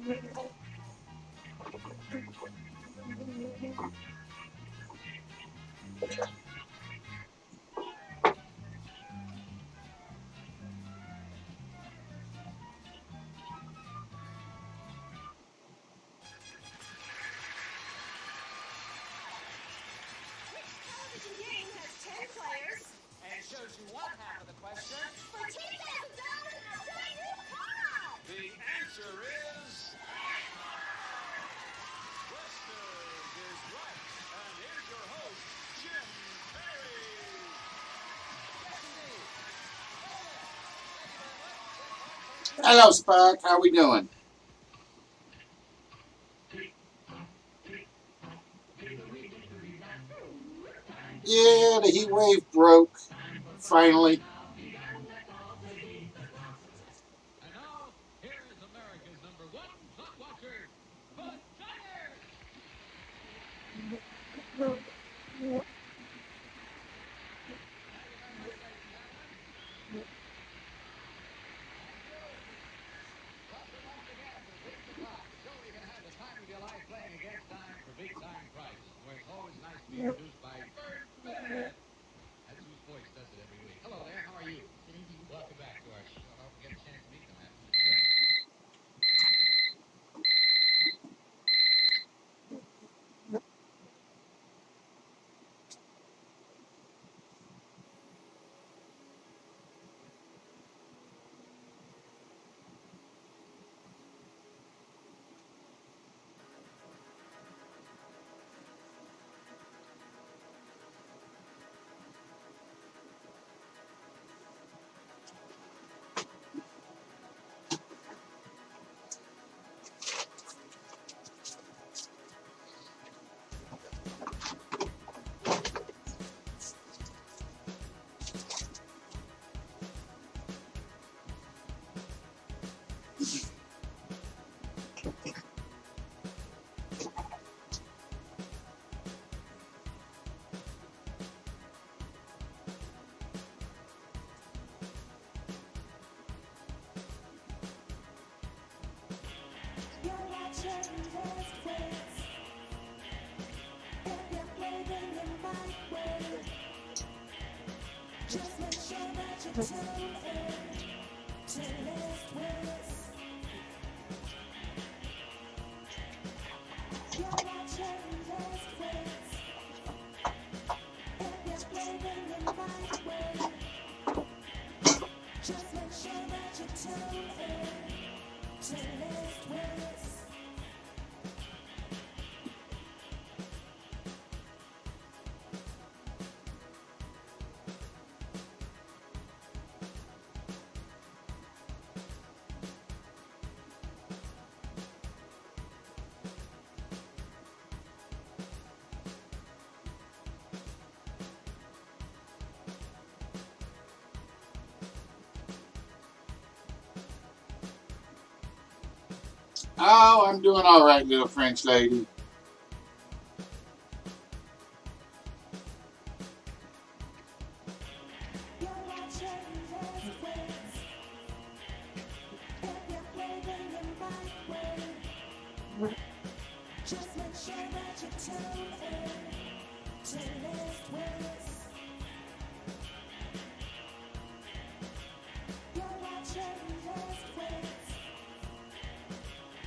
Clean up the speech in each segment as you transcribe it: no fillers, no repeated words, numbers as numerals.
Shows you one half of the question. For $10,000 and a brand new car! The answer is... Western is right. And here's your host, Jim Perry. Yes, indeed. Hello, Spock. How we doing? Yeah, the heat wave broke. Finally. And now, here is America's #1 clock watcher, Bud Tyler. Show you can have the time of your life playing against time for big time prizes, where it's always nice to be introduced by Bert Bennett. That's whose voice does it every week. Hello there, how are you? Welcome back to our show. I hope we get a chance to meet them after the show. You're watching Wits. If you're playing in my way, just make sure that you tune in to Wits. You're watching Wits. If you're playing in my way, just make sure that you tune in to Wits. Oh, I'm doing all right, little French lady. You're watching Wits. If you're playing in my way, just make sure that you tune in to Wits. You're watching Wits.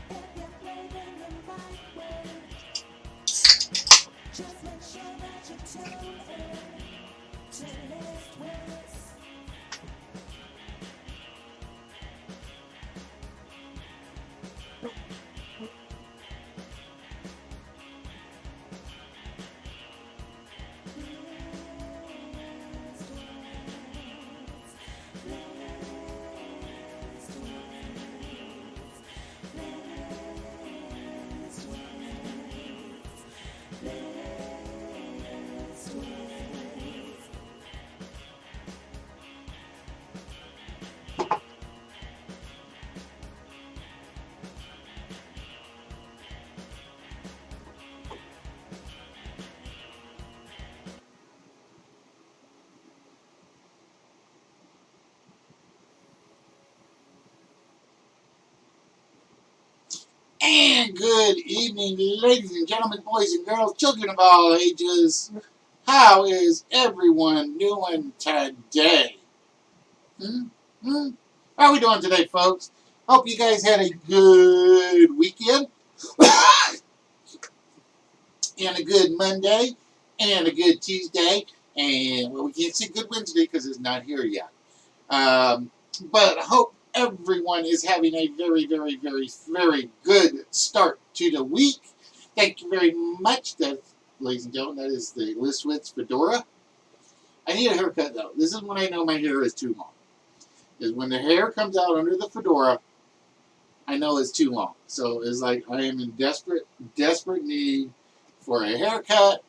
If you're playing in my way, just make sure that you tune in to Wits. Wits. Good evening, ladies and gentlemen, boys and girls, children of all ages. How is everyone doing today? How are we doing today, folks? Hope you guys had a good weekend, and a good Monday, and a good Tuesday, and, well, we can't say good Wednesday because it's not here yet. But I hope everyone is having a very, very, very, very good start to the week. Thank you very much, ladies and gentlemen. That is the Wits fedora. I need a haircut, though. This is when I know my hair is too long. Is when the hair comes out under the fedora, I know it's too long. So it's like I am in desperate need for a haircut,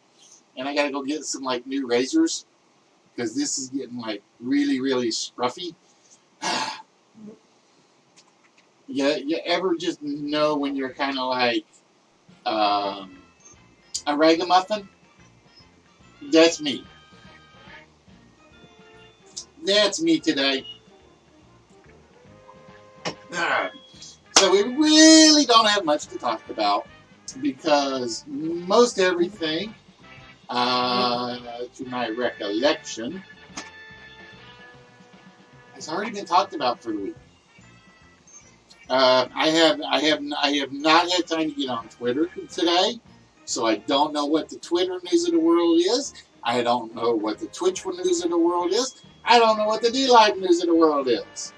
and I got to go get some like new razors because this is getting like really, really scruffy. You ever just know when you're kind of like a ragamuffin? That's me. That's me today. So we really don't have much to talk about because most everything, to my recollection, has already been talked about for the week. I have not had time to get on Twitter today, so I don't know what the Twitter news of the world is. I don't know what the Twitch news of the world is. I don't know what the D-Live news of the world is.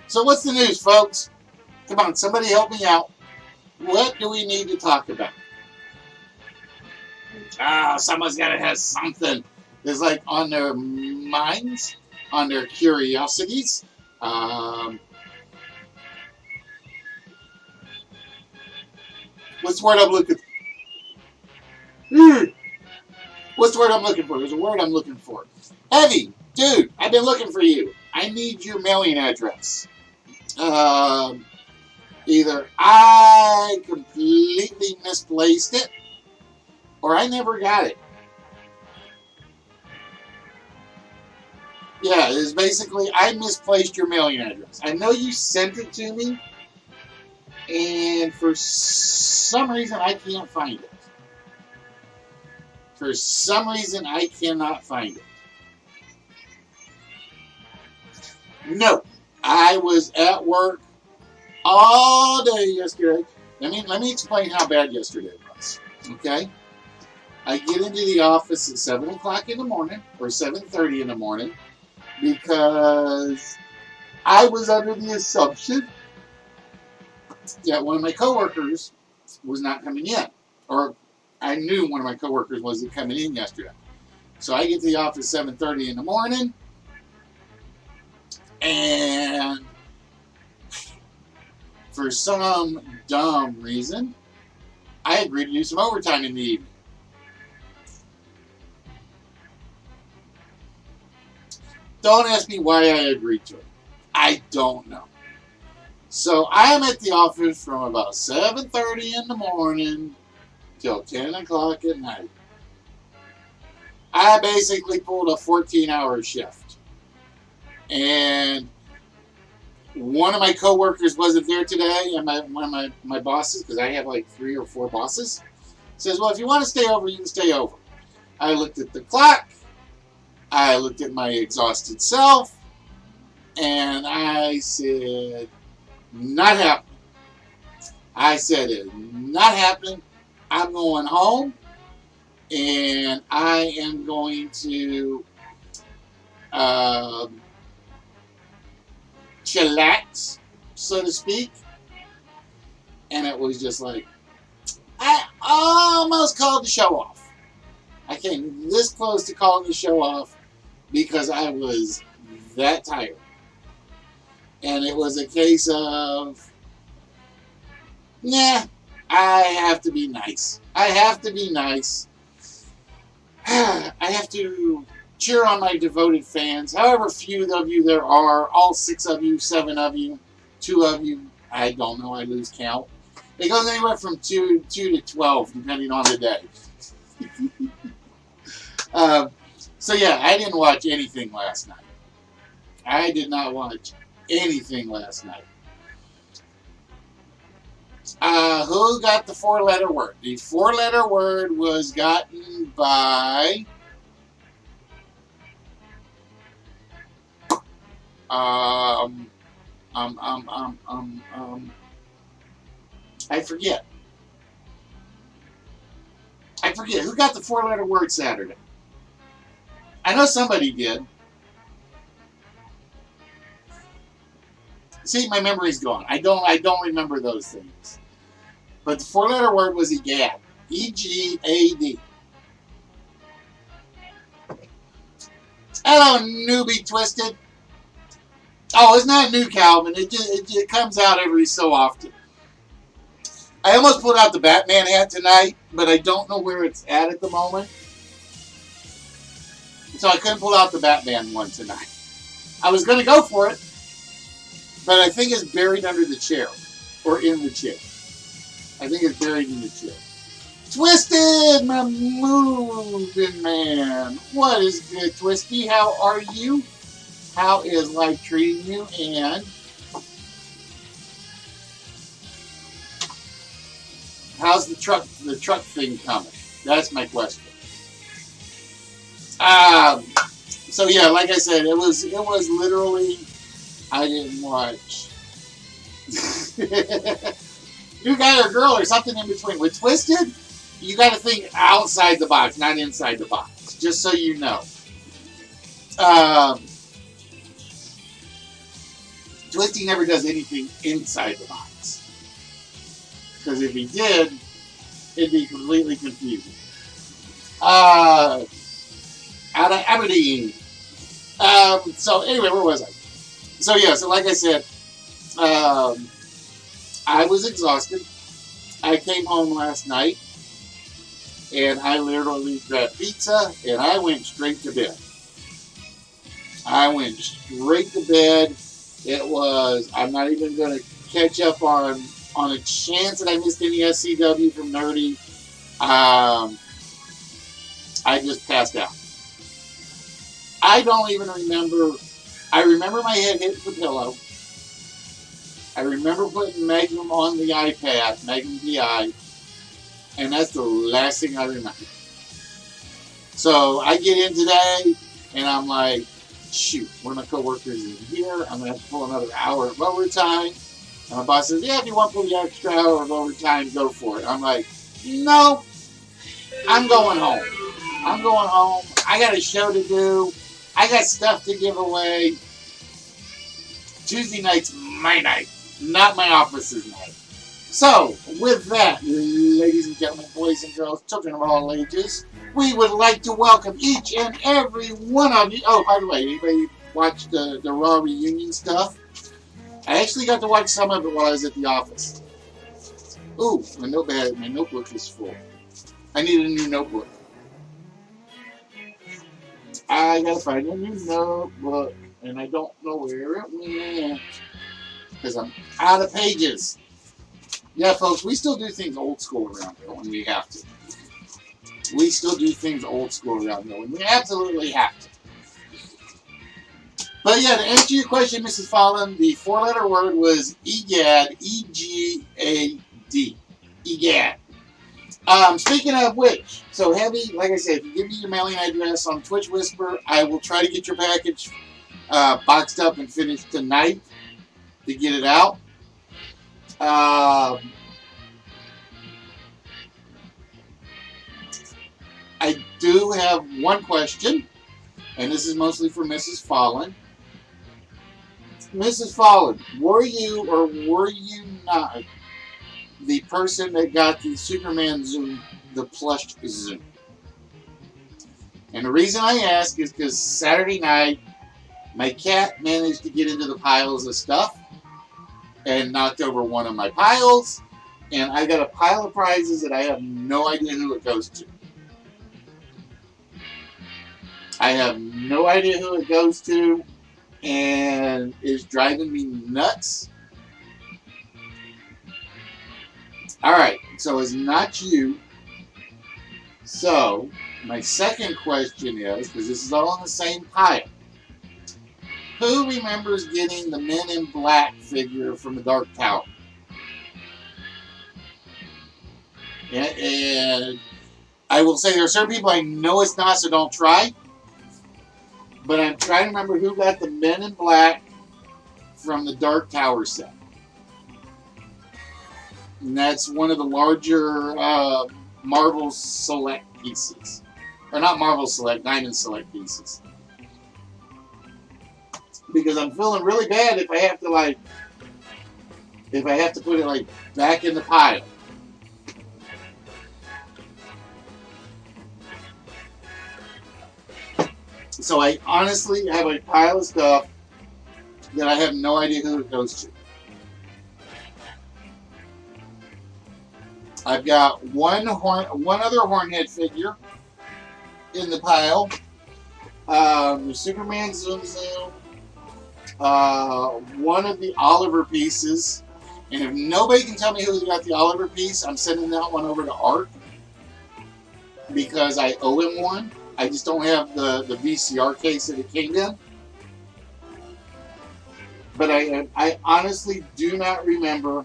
So what's the news, folks? Come on, somebody help me out. What do we need to talk about? Someone's got to have something that's like on their minds, on their curiosities. What's the word I'm looking for? What's the word I'm looking for? There's a word I'm looking for. Heavy. Dude, I've been looking for you. I need your mailing address. Either I completely misplaced it, or I never got it. Yeah, it's basically, I misplaced your mailing address. I know you sent it to me, and for some reason, I can't find it. For some reason, I cannot find it. No, I was at work all day yesterday. Let me explain how bad yesterday was. Okay, I get into the office at 7 o'clock in the morning, or 7:30 in the morning, because I was under the assumption that one of my coworkers was not coming in, or I knew one of my coworkers wasn't coming in yesterday. So I get to the office 7:30 in the morning, and for some dumb reason, I agreed to do some overtime in the evening. Don't ask me why I agreed to it. I don't know. So I'm at the office from about 7:30 in the morning till 10 o'clock at night. I basically pulled a 14-hour shift. And one of my coworkers wasn't there today, and one of my bosses, because I have like 3 or 4 bosses, says, well, if you want to stay over, you can stay over. I looked at the clock. I looked at my exhausted self, and I said, not happening. I said, it's not happening. I'm going home, and I am going to chillax, so to speak. And it was just like, I almost called the show off. I came this close to calling the show off because I was that tired. And it was a case of, I have to be nice. I have to be nice. I have to cheer on my devoted fans, however few of you there are, all 6 of you, 7 of you, 2 of you, I don't know, I lose count. It goes anywhere from 2 to 12, depending on the day. So yeah, I didn't watch anything last night. I did not watch anything last night. Who got the 4-letter word? The 4-letter word was gotten by um, um, um, um, um, um, I forget. Who got the 4-letter word Saturday. I know somebody did. See, my memory's gone. I don't remember those things. But the 4-letter word was EGAD. EGAD. Hello, newbie Twisted. Oh, it's not new, Calvin. It comes out every so often. I almost pulled out the Batman hat tonight, but I don't know where it's at the moment. So I couldn't pull out the Batman one tonight. I was going to go for it, but I think it's buried under the chair. Or in the chair. I think it's buried in the chair. Twisted, my moving man. What is good, Twisty? How are you? How is life treating you? And how's the truck thing coming? That's my question. So yeah, like I said, it was literally, I didn't watch. New guy or girl or something in between. With Twisted, you got to think outside the box, not inside the box. Just so you know. Twisty never does anything inside the box. Because if he did, it'd be completely confusing. Out of Aberdeen. So anyway, where was I? So yeah, so like I said, I was exhausted. I came home last night, and I literally grabbed pizza, and I went straight to bed. It was, I'm not even going to catch up on a chance that I missed any SCW from Nerdy. I just passed out. I don't even remember. I remember my head hitting the pillow. I remember putting Magnum on the iPad, Magnum DI, and that's the last thing I remember. So I get in today, and I'm like, shoot, one of my coworkers is here. I'm going to have to pull another hour of overtime. And my boss says, yeah, if you want to pull the extra hour of overtime, go for it. I'm like, no, I'm going home. I got a show to do. I got stuff to give away. Tuesday night's my night, not my office's night. So, with that, ladies and gentlemen, boys and girls, children of all ages, we would like to welcome each and every one of you. Oh, by the way, anybody watch the Raw reunion stuff? I actually got to watch some of it while I was at the office. Ooh, my notebook is full. I need a new notebook. I gotta find a new notebook, and I don't know where it went because I'm out of pages. Yeah, folks, we still do things old school around here when we have to. We still do things old school around here when we absolutely have to. But yeah, to answer your question, Mrs. Fallon, the 4-letter word was EGAD, E-G-A-D. EGAD. Speaking of which, so Heavy, like I said, if you give me your mailing address on Twitch Whisper, I will try to get your package boxed up and finished tonight to get it out. I do have one question, and this is mostly for Mrs. Fallon. Mrs. Fallon, were you or were you not the person that got the Superman Zoom, the plush Zoom? And the reason I ask is because Saturday night, my cat managed to get into the piles of stuff and knocked over one of my piles, and I got a pile of prizes that I have no idea who it goes to. I have no idea who it goes to, and it's driving me nuts. Alright, so it's not you. So, my second question is, because this is all in the same pile, who remembers getting the Men in Black figure from the Dark Tower? And I will say there are certain people I know it's not, so don't try. But I'm trying to remember who got the Men in Black from the Dark Tower set. And that's one of the larger Marvel Select pieces. Or not Marvel Select, Diamond Select pieces. Because I'm feeling really bad if I have to put it back in the pile. So I honestly have a pile of stuff that I have no idea who it goes to. I've got one other Hornhead figure in the pile. Superman Zoom Zoom. One of the Oliver pieces. And if nobody can tell me who's got the Oliver piece, I'm sending that one over to Art. Because I owe him one. I just don't have the VCR case that it came in. But I honestly do not remember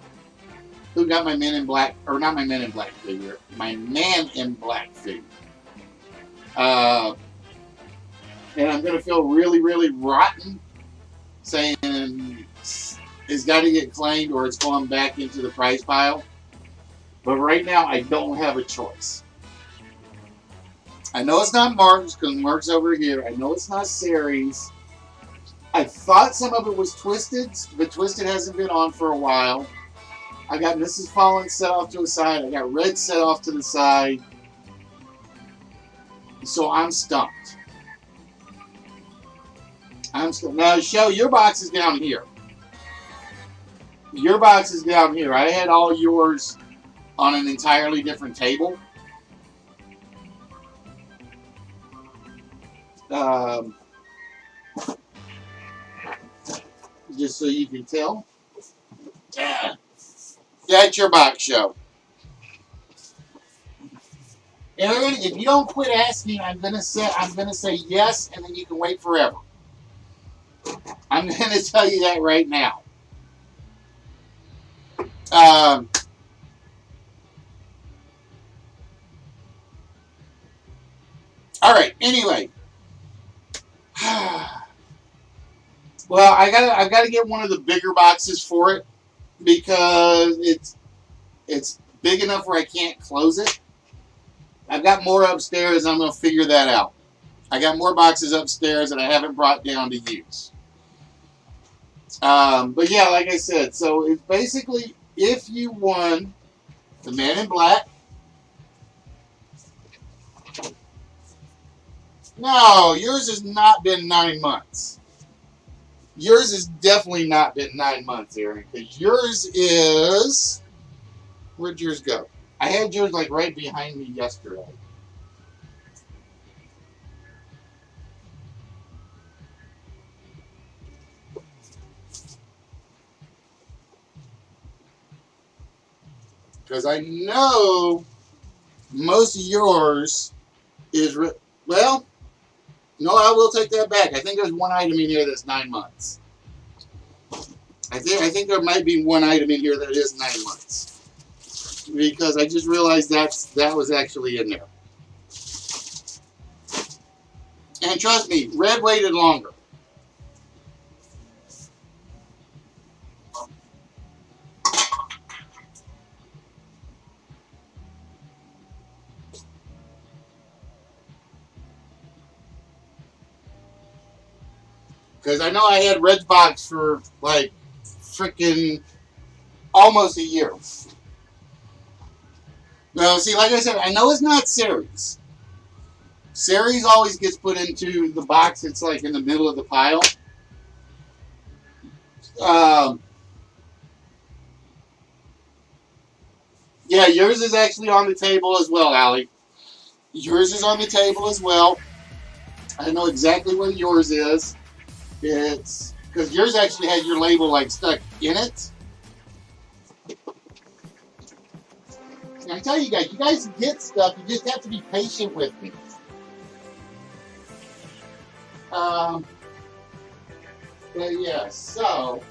who got my Men in Black, or not my Men in Black figure, my Man in Black figure. And I'm going to feel really, really rotten saying it's got to get claimed or it's going back into the prize pile. But right now, I don't have a choice. I know it's not Mark's because Mark's over here. I know it's not Ceres. I thought some of it was Twisted, but Twisted hasn't been on for a while. I got Mrs. Fallen set off to the side. I got Red set off to the side. So I'm stumped. Now, Show, your box is down here. Your box is down here. I had all yours on an entirely different table. Just so you can tell. Yeah, it's your box, Show. Aaron, if you don't quit asking, I'm gonna say yes, and then you can wait forever. I'm gonna tell you that right now. All right. Anyway. Well, I've got to get one of the bigger boxes for it because it's big enough where I can't close it. I've got more upstairs. I'm going to figure that out. I got more boxes upstairs that I haven't brought down to use. But yeah, like I said, so it's basically if you won the Man in Black. No, yours has not been 9 months. Yours has definitely not been 9 months, Aaron, because yours is... Where'd yours go? I had yours right behind me yesterday. Because I know most of yours is... Well... No, I will take that back. I think there's one item in here that's 9 months. I think there might be one item in here that is 9 months. Because I just realized that was actually in there. And trust me, Red waited longer. Because I know I had Red's box for freaking almost a year. Well, see, like I said, I know it's not Ceres. Ceres always gets put into the box that's in the middle of the pile. Yeah, yours is actually on the table as well, Allie. Yours is on the table as well. I know exactly what yours is. It's because yours actually has your label stuck in it. And I tell you guys get stuff. You just have to be patient with me. But yeah, so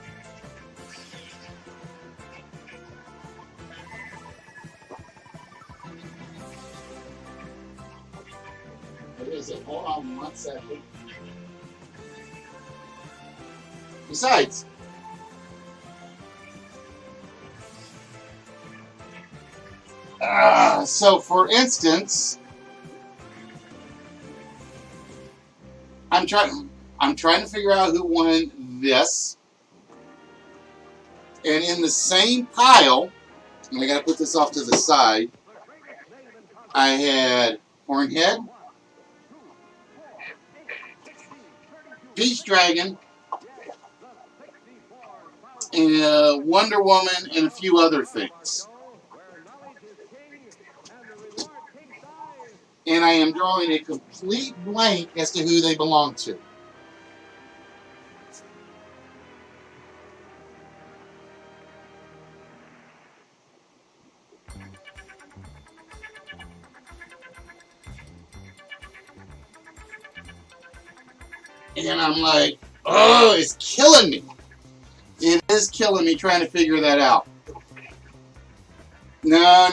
is it? Hold on 1 second. Besides, so for instance, I'm trying to figure out who won this, and in the same pile, and I got to put this off to the side. I had Hornhead, Peach Dragon, and Wonder Woman, and a few other things. And I am drawing a complete blank as to who they belong to. And I'm like, oh, it's killing me. It is killing me trying to figure that out. No.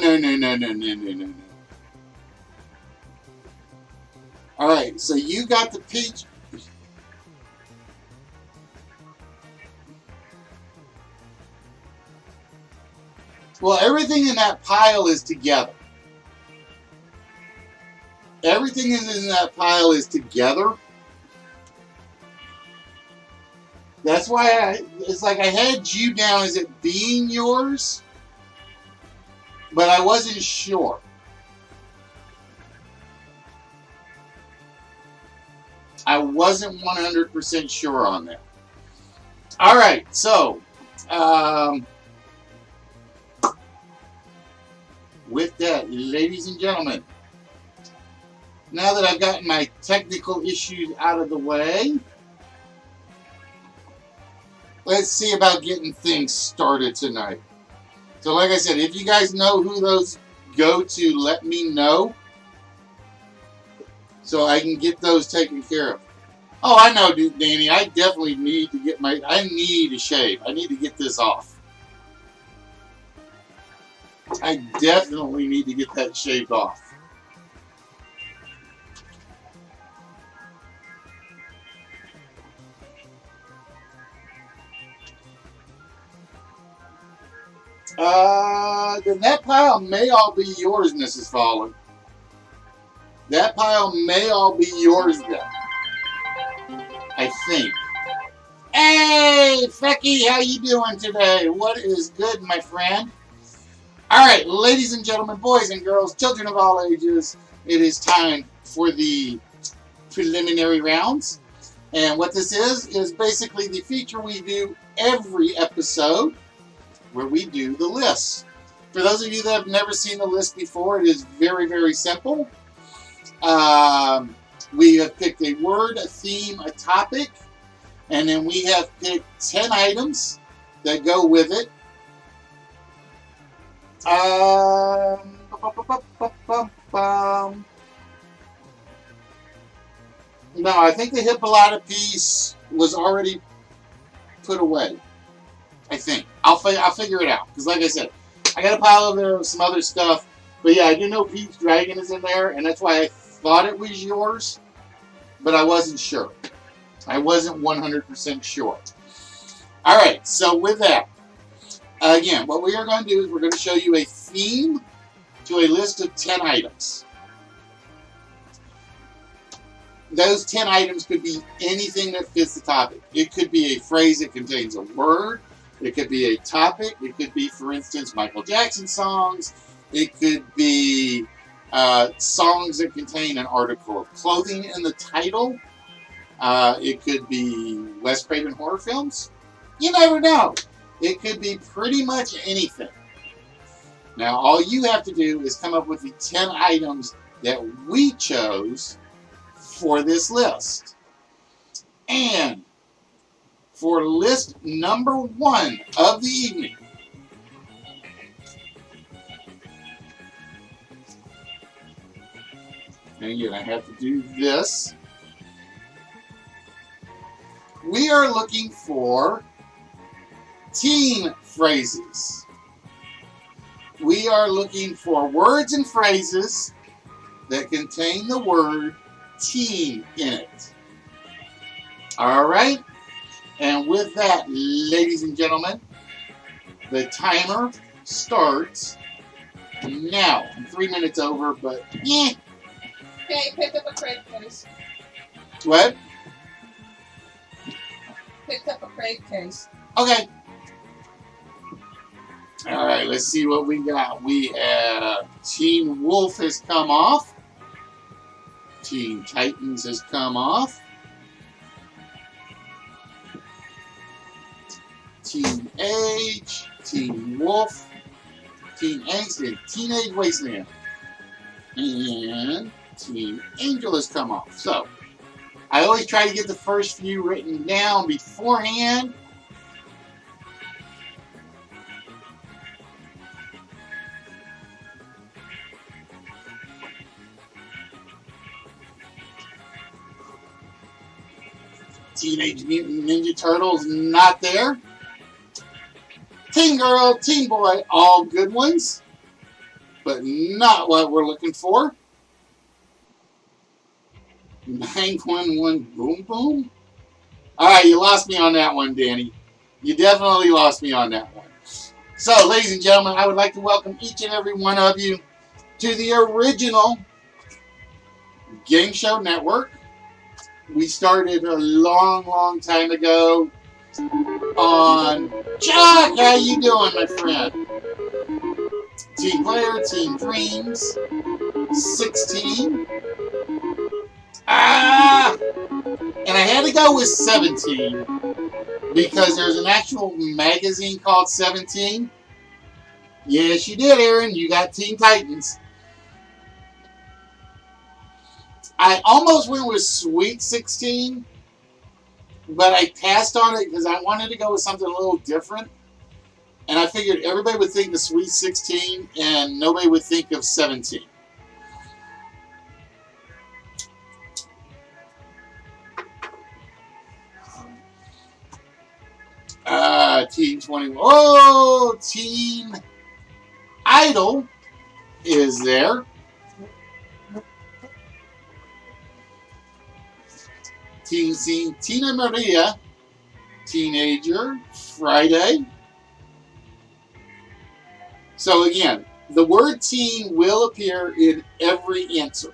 All right, so you got the peach. Well, everything in that pile is together. Everything in that pile is together. That's why it's like I had you down as it being yours, but I wasn't sure. I wasn't 100% sure on that. All right, so with that, ladies and gentlemen, now that I've gotten my technical issues out of the way, let's see about getting things started tonight. So like I said, if you guys know who those go to, let me know so I can get those taken care of. Oh, I know, dude, Danny. I definitely need to get I need a shave. I need to get this off. I definitely need to get that shaved off. Then that pile may all be yours, Mrs. Fallen. That pile may all be yours then. I think. Hey, Fecky, how you doing today? What is good, my friend? All right, ladies and gentlemen, boys and girls, children of all ages, it is time for the preliminary rounds. And what this is basically the feature we do every episode where we do the list. For those of you that have never seen the list before, it is very, very simple. We have picked a word, a theme, a topic, and then we have picked 10 items that go with it. No, I think the Hippolyta piece was already put away. I think. I'll figure it out. Because like I said, I got a pile over there of some other stuff. But yeah, I do know Peach Dragon is in there, and that's why I thought it was yours. But I wasn't sure. I wasn't 100% sure. Alright, so with that, again, what we are going to do is we're going to show you a theme to a list of 10 items. Those 10 items could be anything that fits the topic. It could be a phrase that contains a word. It could be a topic. It could be, for instance, Michael Jackson songs. It could be songs that contain an article of clothing in the title. It could be Wes Craven horror films. You never know. It could be pretty much anything. Now, all you have to do is come up with the 10 items that we chose for this list. And for list number 1 of the evening, and again, I have to do this. We are looking for teen phrases. We are looking for words and phrases that contain the word teen in it. All right? And with that, ladies and gentlemen, the timer starts now. I'm 3 minutes over, but Okay, pick up a crate, please. What? Pick up a crate case. Okay. All right, let's see what we got. We have Teen Wolf has come off. Teen Titans has come off. Teen Age, Teen Wolf, Teen Angst, and Teenage Wasteland. And Teen Angel has come off. So, I always try to get the first few written down beforehand. Teenage Mutant Ninja Turtles, not there. Teen Girl, Teen Boy, all good ones, but not what we're looking for. 911 Boom Boom? Alright, you lost me on that one, Danny. You definitely lost me on that one. So, ladies and gentlemen, I would like to welcome each and every one of you to the original Game Show Network. We started a long, long time ago on Chuck. How you doing, my friend? Team Player, Team Dreams, 16. And I had to go with 17 because there's an actual magazine called 17. Yes, you did, Aaron. You got Teen Titans. I almost went with Sweet 16, but I passed on it because I wanted to go with something a little different. And I figured everybody would think of Sweet 16 and nobody would think of 17. Team 21. Oh, Team Idol is there. Tina Maria, Teenager, Friday. So again, the word teen will appear in every answer.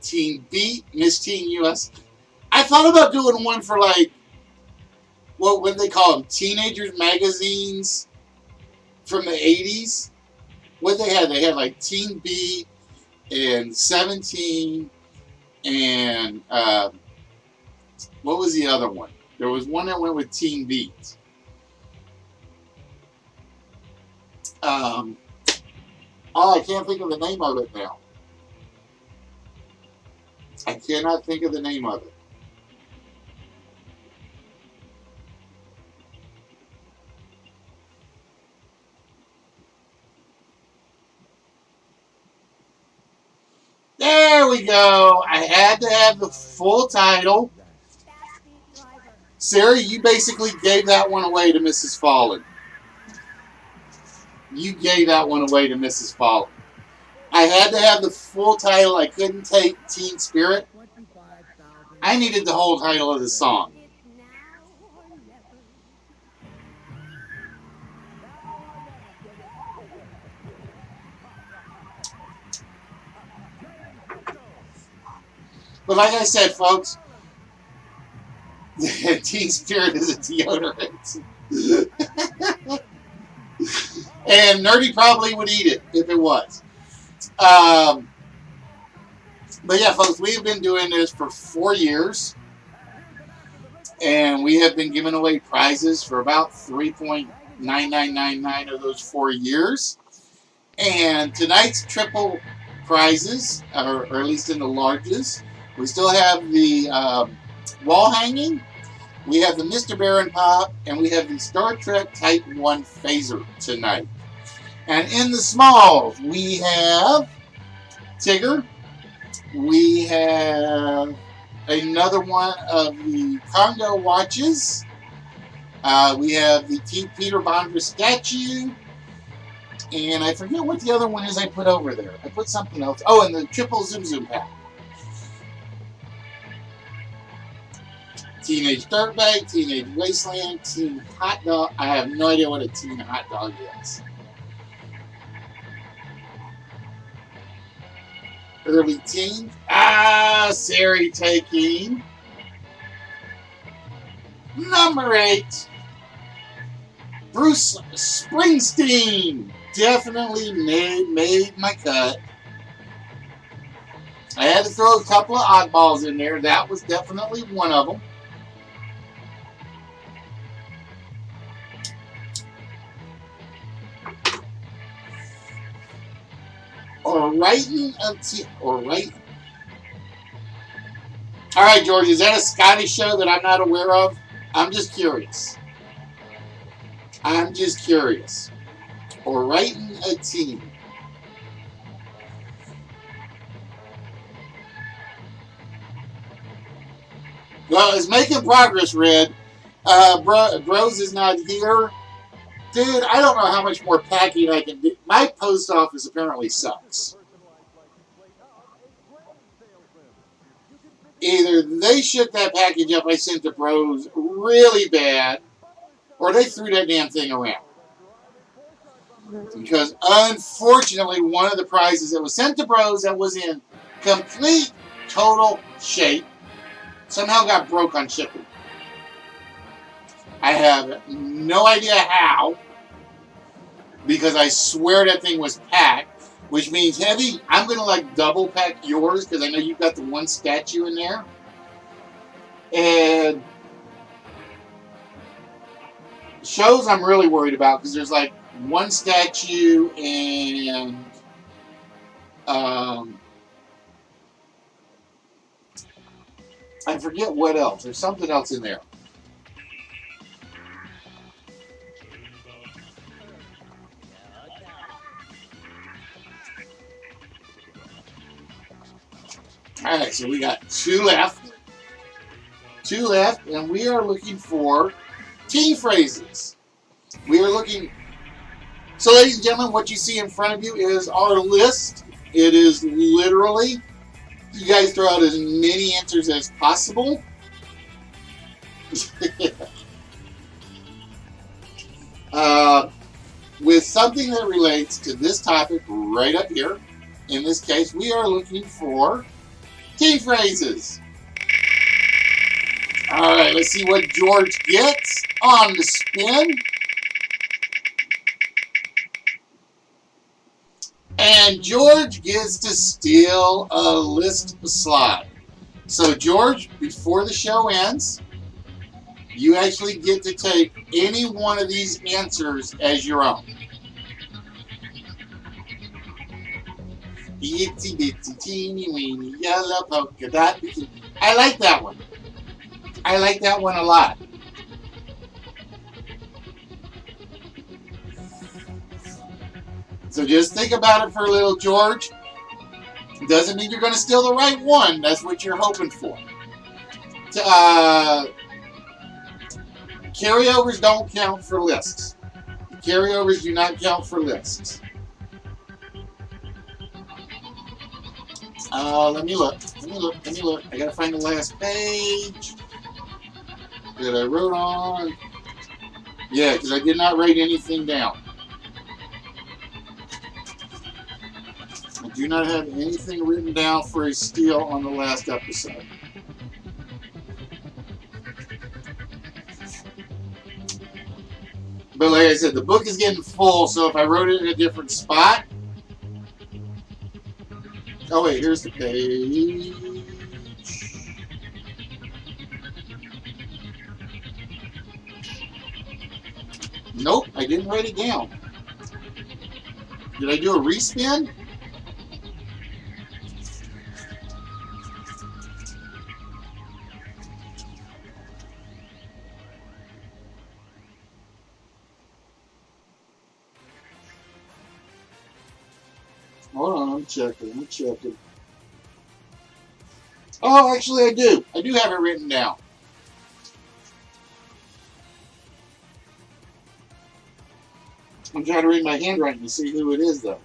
Teen Beat, Miss Teen US. I thought about doing one for like, what would they call them? Teenagers magazines from the 80s. What they had like Teen Beat and 17 and what was the other one? There was one that went with Teen Beat. Oh, I can't think of the name of it now. I cannot think of the name of it. There we go. I had to have the full title. Sarah, you basically gave that one away to Mrs. Fallen. You gave that one away to Mrs. Fallen. I had to have the full title. I couldn't take Teen Spirit. I needed the whole title of the song. But like I said, folks, Teen Spirit is a deodorant. And Nerdy probably would eat it if it was. But yeah, folks, we have been doing this for 4 years. And we have been giving away prizes for about 3.9999 of those 4 years. And tonight's triple prizes, or at least in the largest, we still have the wall hanging, we have the Mr. Baron Pop, and we have the Star Trek Type 1 phaser tonight. And in the smalls, we have Tigger. We have another one of the Congo watches. We have the Peter Bondra statue. And I forget what the other one is I put over there. I put something else. Oh, and the triple Zoom Zoom pack. Teenage Dirtbag, Teenage Wasteland, Teen Hot Dog. I have no idea what a Teen Hot Dog is. Early teen. Sari taking. Number 8. Bruce Springsteen. Definitely made my cut. I had to throw a couple of oddballs in there. That was definitely one of them. Or writing or right. All right, George, is that a Scottish show that I'm not aware of? I'm just curious. Or writing a team. Well, it's making progress, Red. Bros is not here. Dude, I don't know how much more packing I can do. My post office apparently sucks. Either they shook that package up I sent to Bros really bad, or they threw that damn thing around. Because unfortunately, one of the prizes that was sent to Bros that was in complete, total shape somehow got broke on shipping. I have no idea how, because I swear that thing was packed, which means, Heavy, I'm going to like double pack yours because I know you've got the one statue in there. And shows I'm really worried about because there's like one statue and I forget what else. There's something else in there. All right, so we got 2 left. 2 left, and we are looking for teen phrases. We are looking. So, ladies and gentlemen, what you see in front of you is our list. It is literally, you guys throw out as many answers as possible. With something that relates to this topic right up here. In this case, we are looking for teen phrases. All right, let's see what George gets on the spin. And George gets to steal a list slide. So, George, before the show ends, you actually get to take any one of these answers as your own. Itsy bitsy teeny weeny yellow polka dot. I like that one. I like that one a lot. So just think about it for a little, George. Doesn't mean you're going to steal the right one. That's what you're hoping for. Carryovers don't count for lists. Carryovers do not count for lists. Let me look. I gotta find the last page that I wrote on. Yeah, because I did not write anything down. I do not have anything written down for a steal on the last episode. But like I said, the book is getting full, so if I wrote it in a different spot. Oh wait, here's the page. Nope, I didn't write it down. Did I do a respin? Hold on, I'm checking. Oh, actually I do. I do have it written down. I'm trying to read my handwriting to see who it is, though.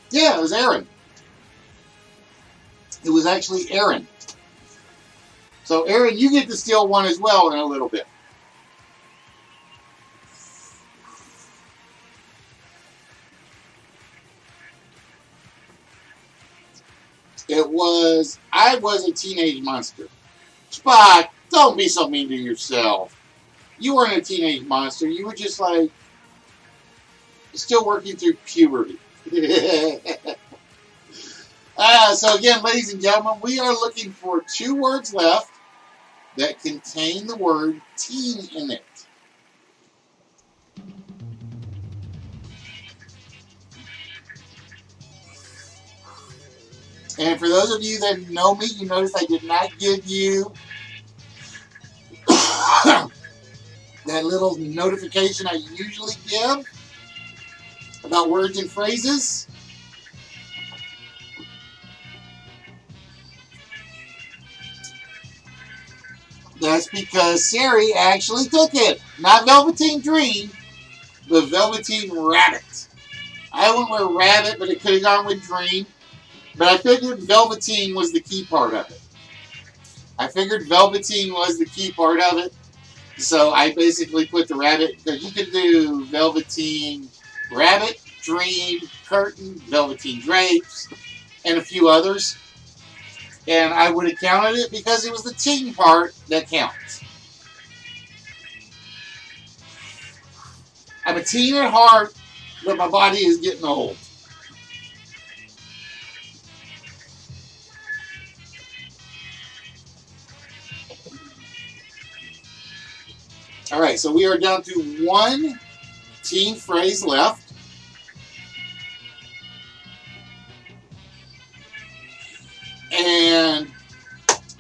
Yeah, it was Aaron. It was actually Aaron. So, Aaron, you get to steal one as well in a little bit. I was a teenage monster. Spock, don't be so mean to yourself. You weren't a teenage monster. You were just like, still working through puberty. So again, ladies and gentlemen, we are looking for 2 words left that contain the word teen in it. And for those of you that know me, you notice I did not give you that little notification I usually give about words and phrases. That's because Sari actually took it. Not Velveteen Dream, but Velveteen Rabbit. I went with Rabbit, but it could have gone with Dream. But I figured Velveteen was the key part of it. So I basically put the Rabbit, because you could do Velveteen Rabbit, Dream, Curtain, Velveteen Drapes, and a few others. And I would have counted it because it was the teen part that counts. I'm a teen at heart, but my body is getting old. All right, so we are down to 1 teen phrase left. And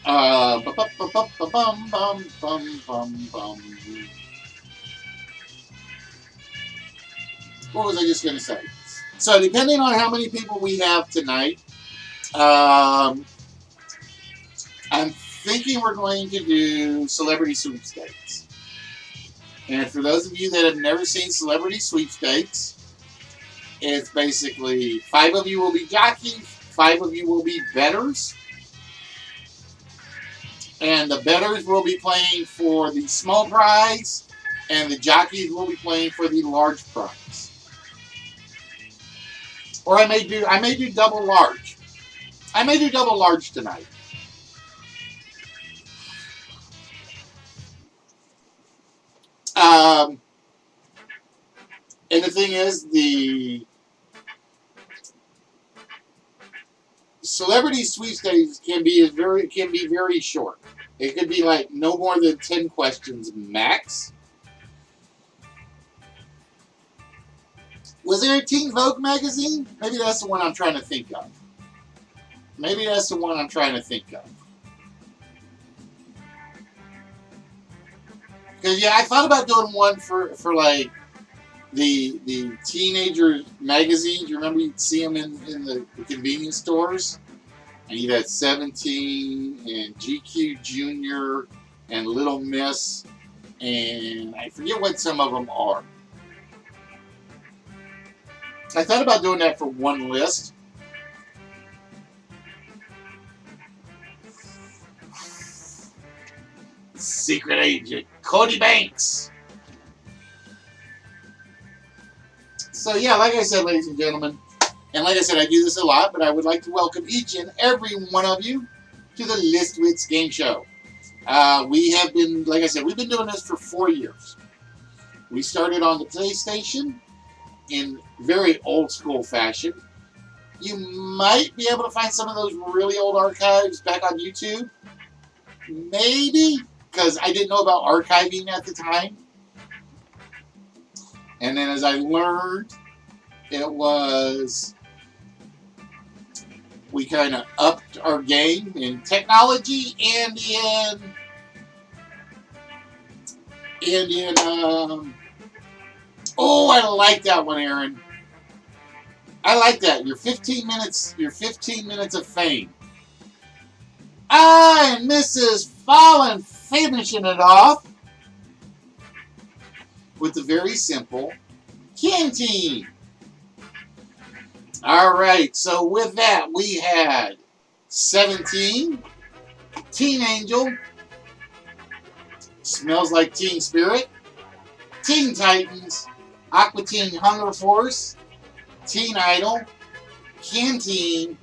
what was I just going to say? So depending on how many people we have tonight, I'm thinking we're going to do celebrity sweepstakes. And for those of you that have never seen celebrity sweepstakes, it's basically 5 of you will be jockeys, 5 of you will be bettors. And the bettors will be playing for the small prize, and the jockeys will be playing for the large prize. Or I may do double large. I may do double large tonight. And the thing is, the celebrity sweepstakes can be very short. It could be like no more than 10 questions max. Was there a Teen Vogue magazine? Maybe that's the one I'm trying to think of. Because yeah, I thought about doing one for like the teenager magazines. You remember you'd see them in the convenience stores? And you'd have 17 and GQ Junior and Little Miss, and I forget what some of them are. I thought about doing that for one list. Secret Agent Cody Banks. So yeah, like I said, ladies and gentlemen, and like I said, I do this a lot, but I would like to welcome each and every one of you to the List Wits Game Show. We have been, like I said, we've been doing this for 4 years. We started on the PlayStation in very old school fashion. You might be able to find some of those really old archives back on YouTube. Maybe, because I didn't know about archiving at the time. And then as I learned, we kind of upped our game in technology and in oh, I like that one, Aaron. I like that. Your 15 minutes of fame. And Mrs. Fallen finishing it off with the very simple canteen. All right, so with that, we had 17, Teen Angel, Smells Like Teen Spirit, Teen Titans, Aqua Teen Hunger Force, Teen Idol, Canteen,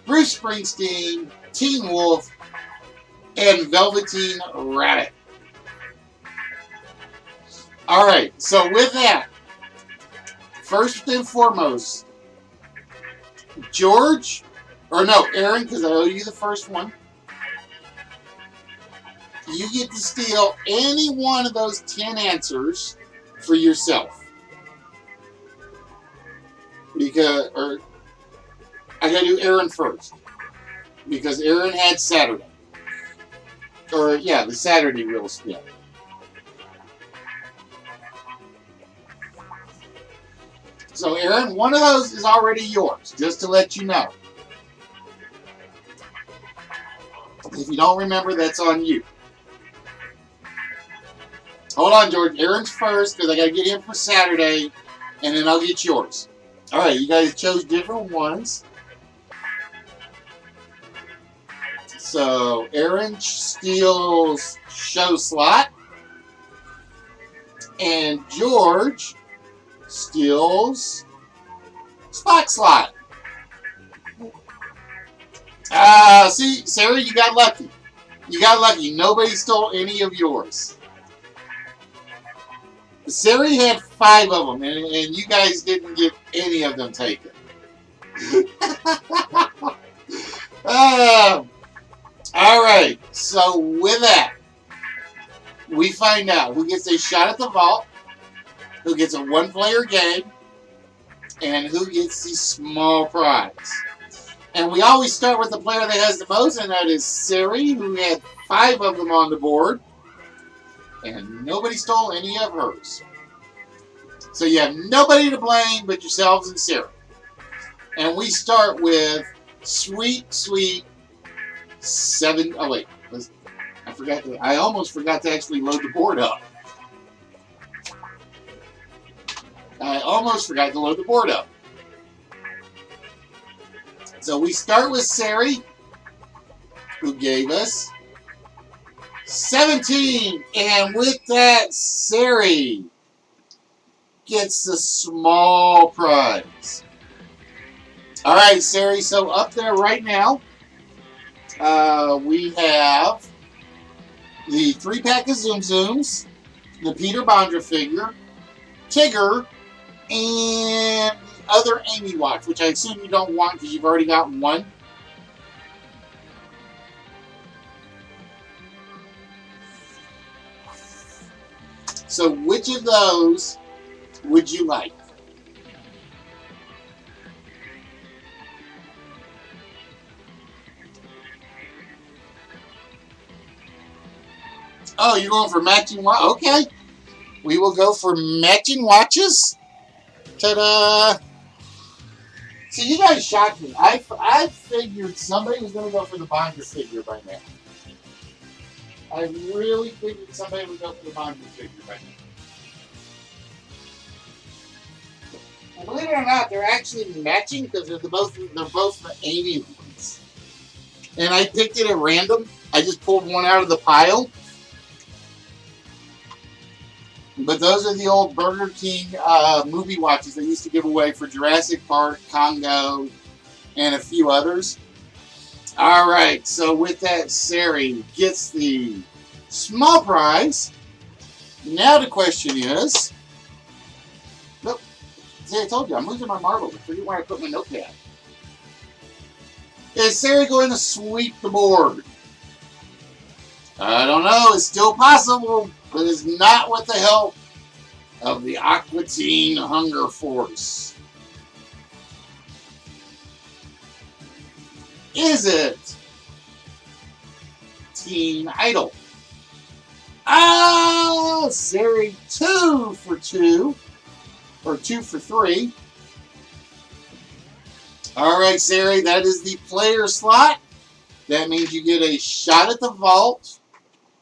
Bruce Springsteen, Teen Wolf, and Velveteen Rabbit. All right, so with that, first and foremost, George, or no, Aaron, because I owe you the first one. You get to steal any one of those 10 answers for yourself. Because, or I gotta do Aaron first. Because Aaron had Saturday. Or, yeah, the Saturday real spin. So, Aaron, one of those is already yours, just to let you know. If you don't remember, that's on you. Hold on, George. Aaron's first, because I got to get him for Saturday, and then I'll get yours. All right, you guys chose different ones. So, Aaron steals show slot, and George steals spot slot. See, Sarah, you got lucky. You got lucky. Nobody stole any of yours. Sarah had 5 of them, and you guys didn't get any of them taken. All right, so with that, we find out who gets a shot at the vault, who gets a one-player game, and who gets the small prize. And we always start with the player that has the most, and that is Sari, who had 5 of them on the board. And nobody stole any of hers. So you have nobody to blame but yourselves and Sarah. And we start with sweet 7. Oh wait, I almost forgot to actually load the board up. So we start with Sari, who gave us 17, and with that, Sari gets the small prize. All right, Sari, so up there right now, we have the 3-pack of Zoom Zooms, the Peter Bondra figure, Tigger, and the other Amy watch, which I assume you don't want because you've already got one. So which of those would you like? Oh, you're going for matching watch? Okay. We will go for matching watches. Ta-da! See, you guys shocked me. I figured somebody was going to go for the Bondra figure by now. I really figured somebody would go for the Bondra figure by now. And believe it or not, they're actually matching because they're both the Amy ones. And I picked it at random. I just pulled one out of the pile. But those are the old Burger King movie watches they used to give away for Jurassic Park, Congo, and a few others. All right, so with that, Sari gets the small prize. Now the question is... Look, see, I told you, I'm losing my marbles. I forget where I put my notepad. Is Sari going to sweep the board? I don't know. It's still possible, but it's not with the help of the Aqua Teen Hunger Force. Is it Teen Idol? Oh, Sari 2 for 2, or 2 for 3. All right, Sari, that is the player slot. That means you get a shot at the vault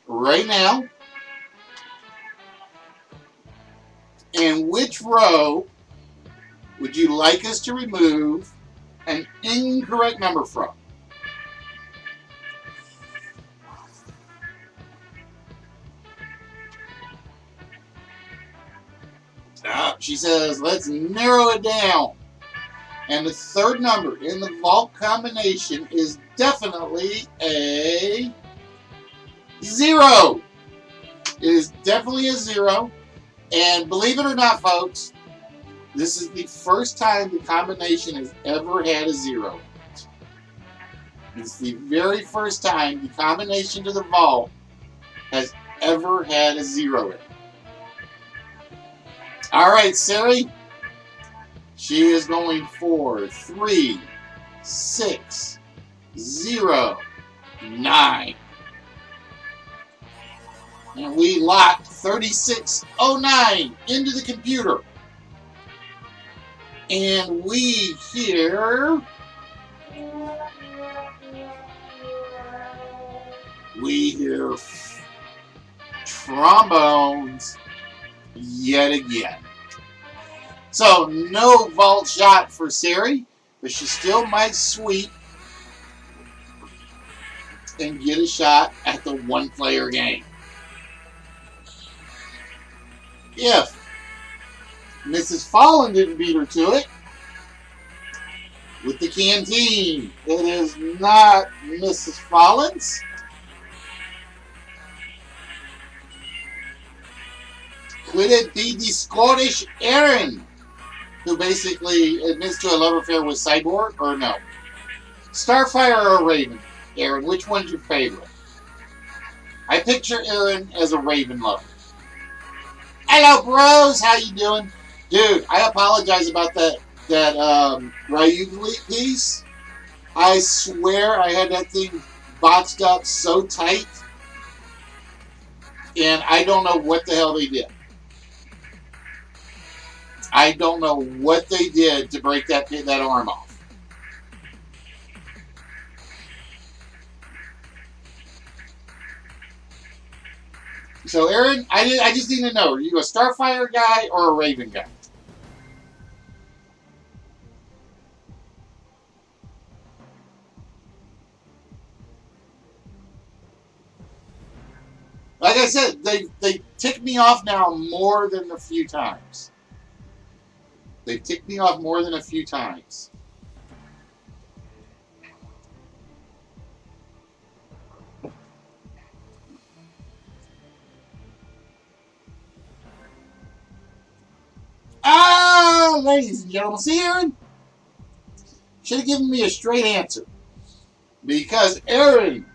right now. And which row would you like us to remove an incorrect number from? She says, let's narrow it down. And the third number in the vault combination is definitely a 0. It is definitely a 0. And believe it or not, folks, this is the first time the combination has ever had a 0 in it. It's the very first time the combination to the vault has ever had a 0 in it. All right, Sari. She is going for 3, 6, 0, 9. And we locked 3609 into the computer. And we hear trombones yet again. So no vault shot for Sari, but she still might sweep and get a shot at the one-player game. If Mrs. Fallon didn't beat her to it with the canteen, it is not Mrs. Fallon's. Could it be the Scottish Erin, who basically admits to a love affair with Cyborg, or no? Starfire or Raven? Erin, which one's your favorite? I picture Erin as a Raven lover. Hello, bros. How you doing? Dude, I apologize about that Ryugu piece. I swear I had that thing boxed up so tight, and I don't know what the hell they did. I don't know what they did to break that arm off. So, Erin, I just need to know, are you a Starfire guy or a Raven guy? Like I said, they ticked me off now more than a few times. They've ticked me off more than a few times. Ah, ladies and gentlemen, see, Erin? Should have given me a straight answer. Because Erin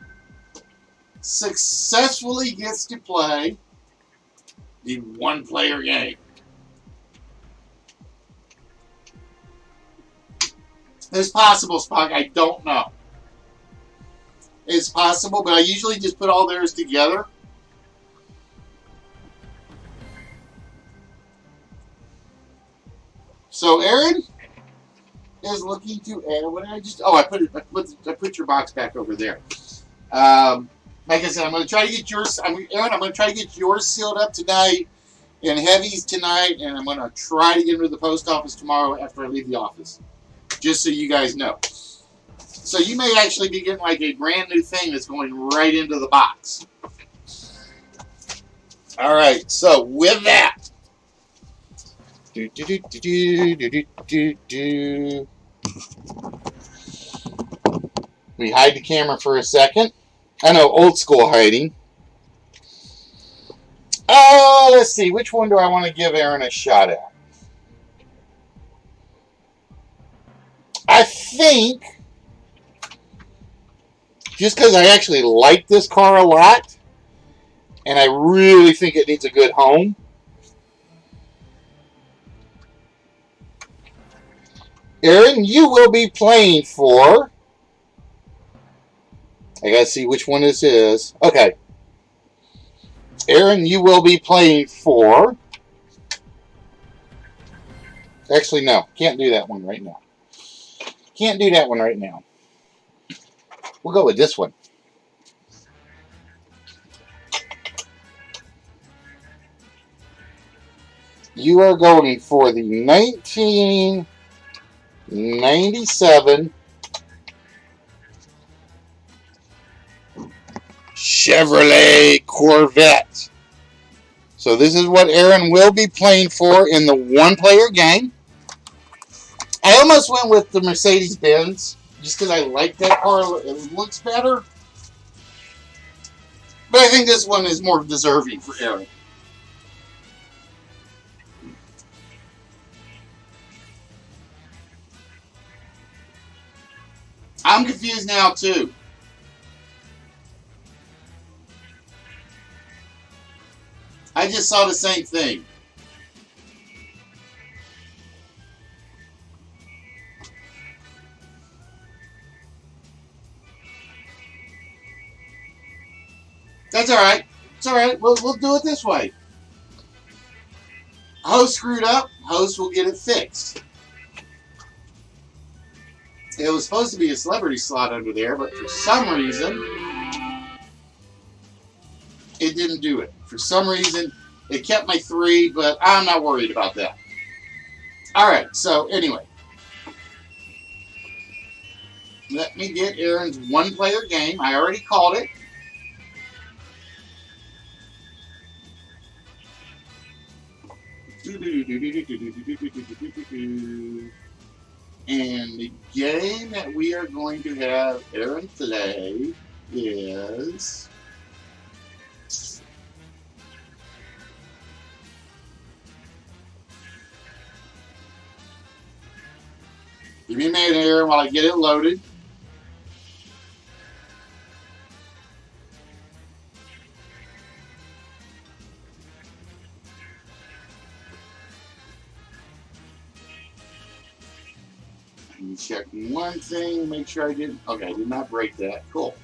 successfully gets to play the one-player game. It's possible, Spock. I don't know. It's possible, but I usually just put all theirs together. So Erin is looking to add. What did I just? Oh, I put your box back over there. Like I said, I'm going to try to get yours. Erin, I'm going to try to get yours sealed up tonight and heavies tonight, and I'm going to try to get them to the post office tomorrow after I leave the office. Just so you guys know. So you may actually be getting like a brand new thing that's going right into the box. All right. So with that, we hide the camera for a second. I know, old school hiding. Let's see. Which one do I want to give Erin a shot at? I think, just because I actually like this car a lot, and I really think it needs a good home, Erin, you will be playing for... I gotta see which one this is. Okay. Erin, you will be playing for... Actually, no. Can't do that one right now. Can't do that one right now. We'll go with this one. You are going for the 1997 Chevrolet Corvette. So this is what Aaron will be playing for in the one-player game. I almost went with the Mercedes-Benz just because I like that car. It looks better. But I think this one is more deserving for Aaron. I'm confused now, too. I just saw the same thing. That's all right. It's all right. We'll do it this way. Host screwed up. Host will get it fixed. It was supposed to be a celebrity slot under there, but for some reason, it didn't do it. For some reason, it kept my 3, but I'm not worried about that. All right, so anyway. Let me get Aaron's one-player game. I already called it. And the game that we are going to have Aaron play is... Give me a minute, Aaron, while I get it loaded. Check one thing, make sure I didn't. Okay, I did not break that. Cool.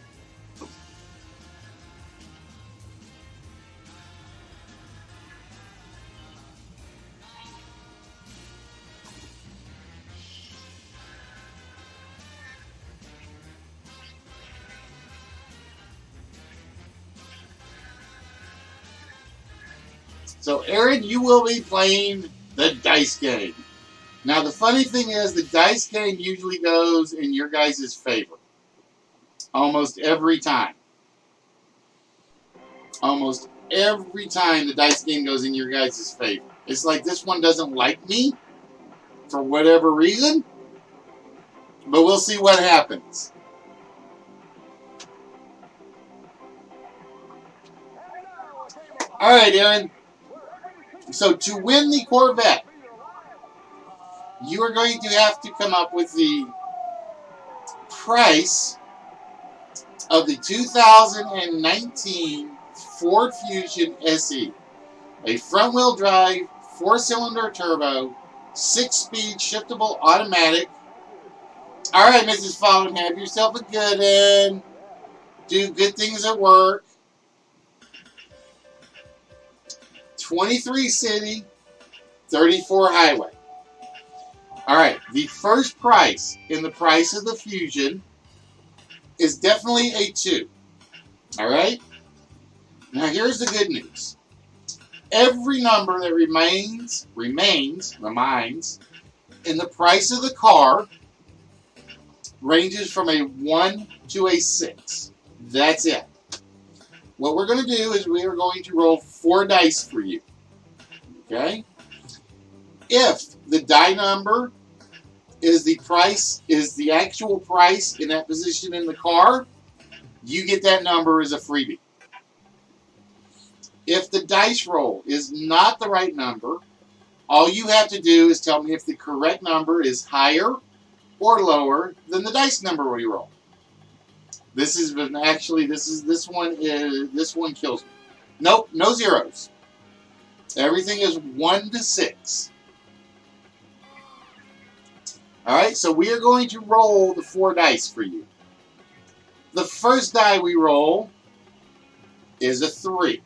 So, Aaron, you will be playing the dice game. Now, the funny thing is, the dice game usually goes in your guys' favor. Almost every time. Almost every time the dice game goes in your guys' favor. It's like this one doesn't like me for whatever reason. But we'll see what happens. All right, Aaron. So, to win the Corvette, you are going to have to come up with the price of the 2019 Ford Fusion SE. A front-wheel drive, 4-cylinder turbo, 6-speed shiftable automatic. All right, Mrs. Fallon, have yourself a good one. Do good things at work. 23 city, 34 highway. All right, the first price in the price of the Fusion is definitely a 2. All right? Now, here's the good news. Every number that remains in the price of the car ranges from a 1 to a 6. That's it. What we're going to do is we are going to roll 4 dice for you. Okay? If the die number is the actual price in that position in the car, you get that number as a freebie. If the dice roll is not the right number, all you have to do is tell me if the correct number is higher or lower than the dice number we roll. This one kills me. Nope, no zeros. Everything is 1 to 6. Alright, so we are going to roll the 4 dice for you. The first die we roll is a 3.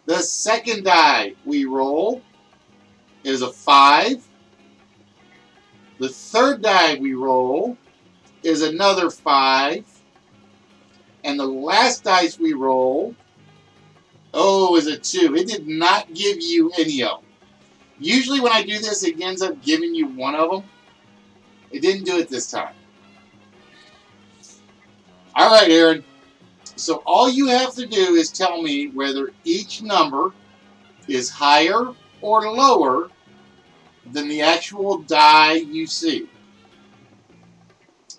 The second die we roll is a 5. The third die we roll is another 5. And the last dice we roll Oh, is a 2. It did not give you any of them. Usually when I do this, it ends up giving you one of them. It didn't do it this time. All right, Aaron. So all you have to do is tell me whether each number is higher or lower than the actual die you see.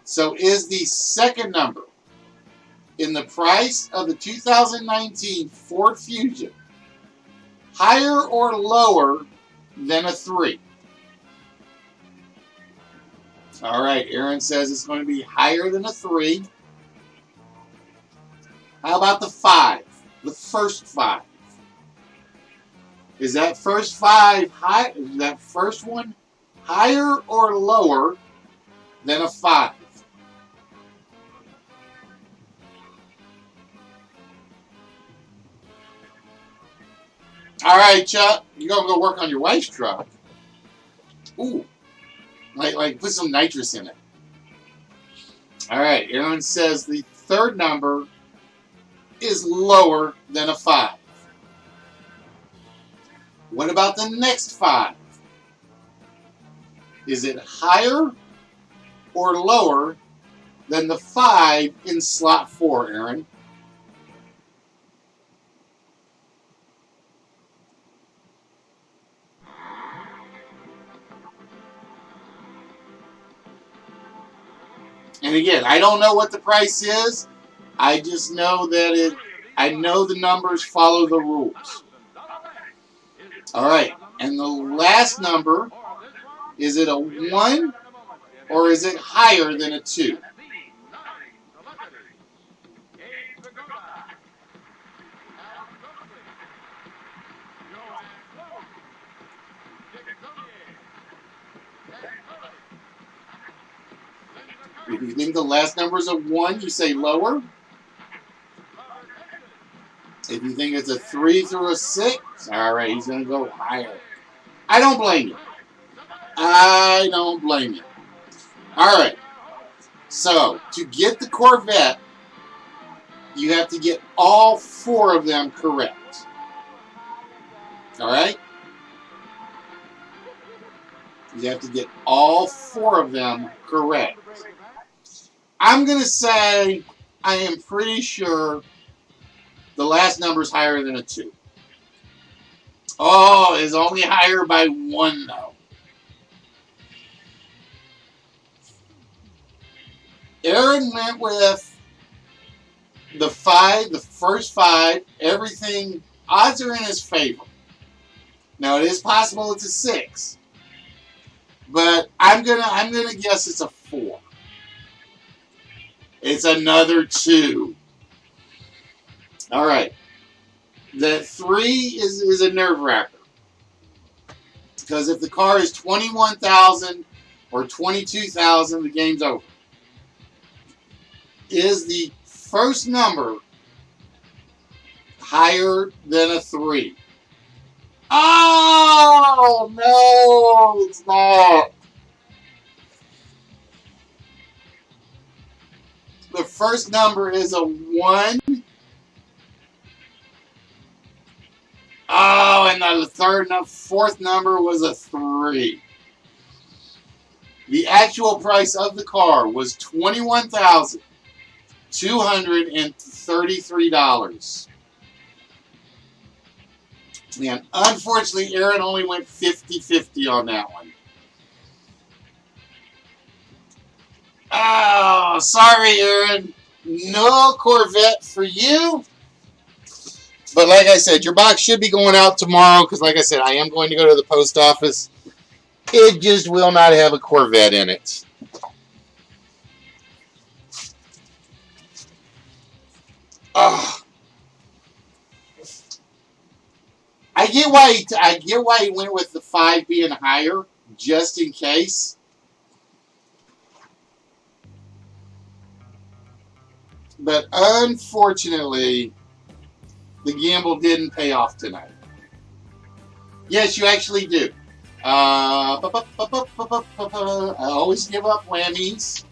So is the second number in the price of the 2019 Ford Fusion higher or lower than a 3? All right, Aaron says it's going to be higher than a 3. How about the 5? The first 5. Is that first 5 high? Is that first one higher or lower than a 5? All right, Chuck, you're gonna go work on your wife's truck. Ooh, like put some nitrous in it. All right, Aaron says the third number is lower than a 5. What about the next 5? Is it higher or lower than the 5 in slot 4, Aaron? And again, I don't know what the price is. I just know that I know the numbers follow the rules. All right, and the last number, is it a 1 or is it higher than a 2? If you think the last number is a 1, you say lower. If you think it's a 3 through a 6, all right, he's going to go higher. I don't blame you. I don't blame you. All right. So, to get the Corvette, you have to get all 4 of them correct. All right? You have to get all 4 of them correct. I'm going to say I am pretty sure the last number is higher than a 2. Oh, it's only higher by 1, though. Aaron went with the 5, the first 5. Everything, odds are in his favor. Now, it is possible it's a 6. But I'm gonna guess it's a 4. It's another 2. All right. The 3 is a nerve-wracker. Because if the car is 21,000 or 22,000, the game's over. Is the first number higher than a 3? Oh, no, it's not. The first number is a 1. Oh, and the fourth number was a 3. The actual price of the car was $21,233. And unfortunately, Aaron only went 50-50 on that one. Oh, sorry, Aaron. No Corvette for you. But like I said, your box should be going out tomorrow because, like I said, I am going to go to the post office. It just will not have a Corvette in it. Oh. I get why he went with the 5 being higher, just in case. But unfortunately, the gamble didn't pay off tonight. Yes, you actually do. I always give up whammies.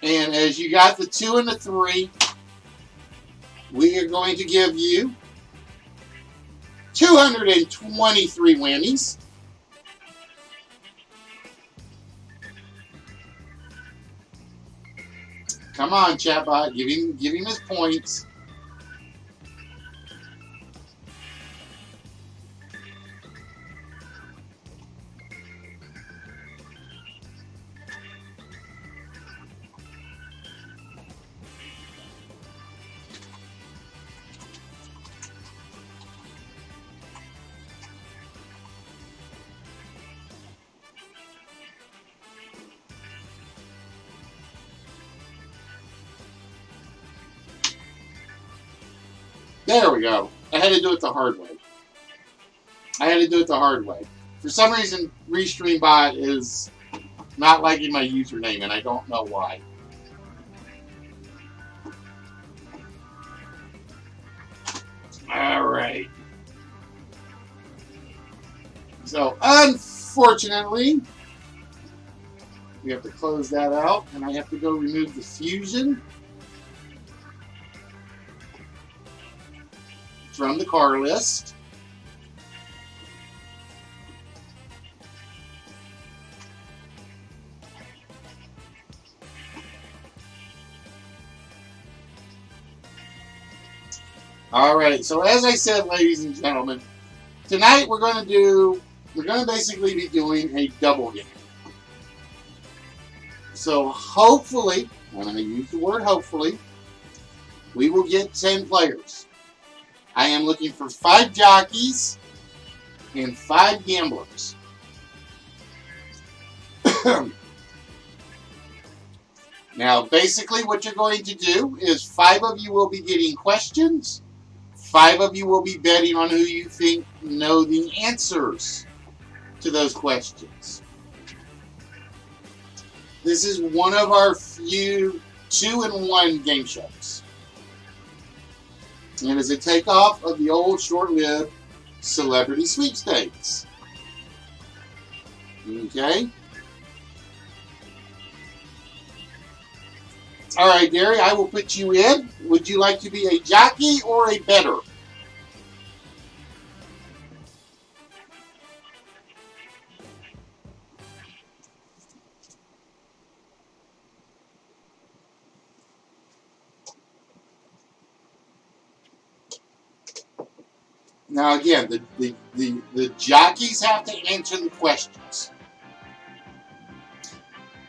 And as you got the 2 and the 3, we are going to give you 223 whammies. Come on, chatbot, give him his points. There we go. I had to do it the hard way. For some reason, ReStreamBot is not liking my username, and I don't know why. All right. So, unfortunately, we have to close that out, and I have to go remove the fusion from the car list. All right, so as I said, ladies and gentlemen, tonight we're going to basically be doing a double game. So hopefully, and I use the word hopefully, we will get 10 players. I am looking for 5 jockeys and 5 gamblers. Now, basically what you're going to do is 5 of you will be getting questions. 5 of you will be betting on who you think know the answers to those questions. This is one of our few 2-in-1 game shows. And it's a takeoff of the old short-lived Celebrity Sweepstakes. Okay? All right, Gary, I will put you in. Would you like to be a jockey or a bettor? Now, again, the jockeys have to answer the questions.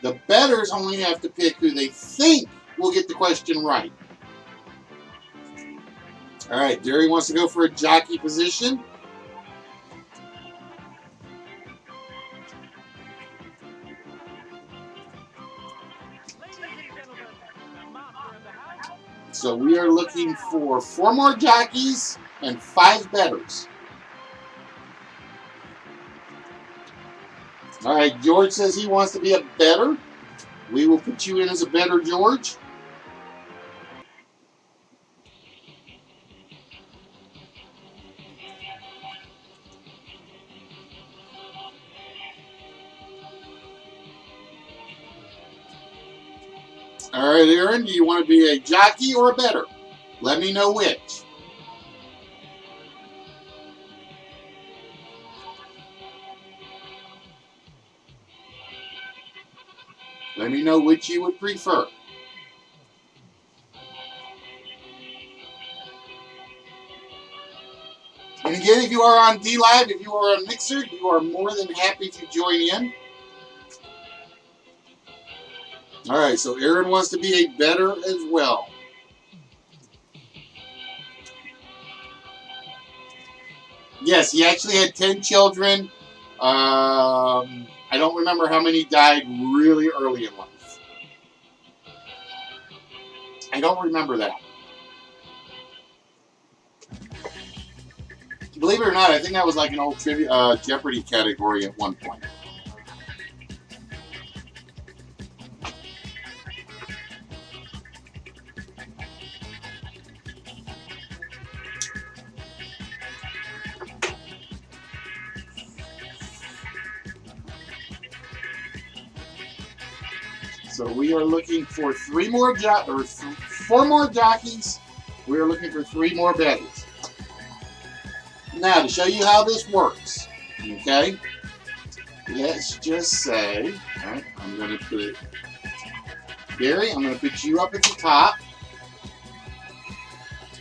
The bettors only have to pick who they think will get the question right. All right, Jerry wants to go for a jockey position. So we are looking for 4 more jockeys and 5 bettors. All right, George says he wants to be a bettor. We will put you in as a bettor, George. All right, Aaron, do you want to be a jockey or a bettor? Let me know which. Let me know which you would prefer. And again, if you are on D-Live, if you are on Mixer, you are more than happy to join in. All right, so Aaron wants to be a bettor as well. Yes, he actually had 10 children. I don't remember how many died really early in life. I don't remember that. Believe it or not, I think that was like an old trivia, Jeopardy category at one point. So we are looking for 4 more jockeys We're looking for 3 more bettors. Now, to show you how this works, okay, let's just say, all right, I'm going to put Gary, I'm going to put you up at the top.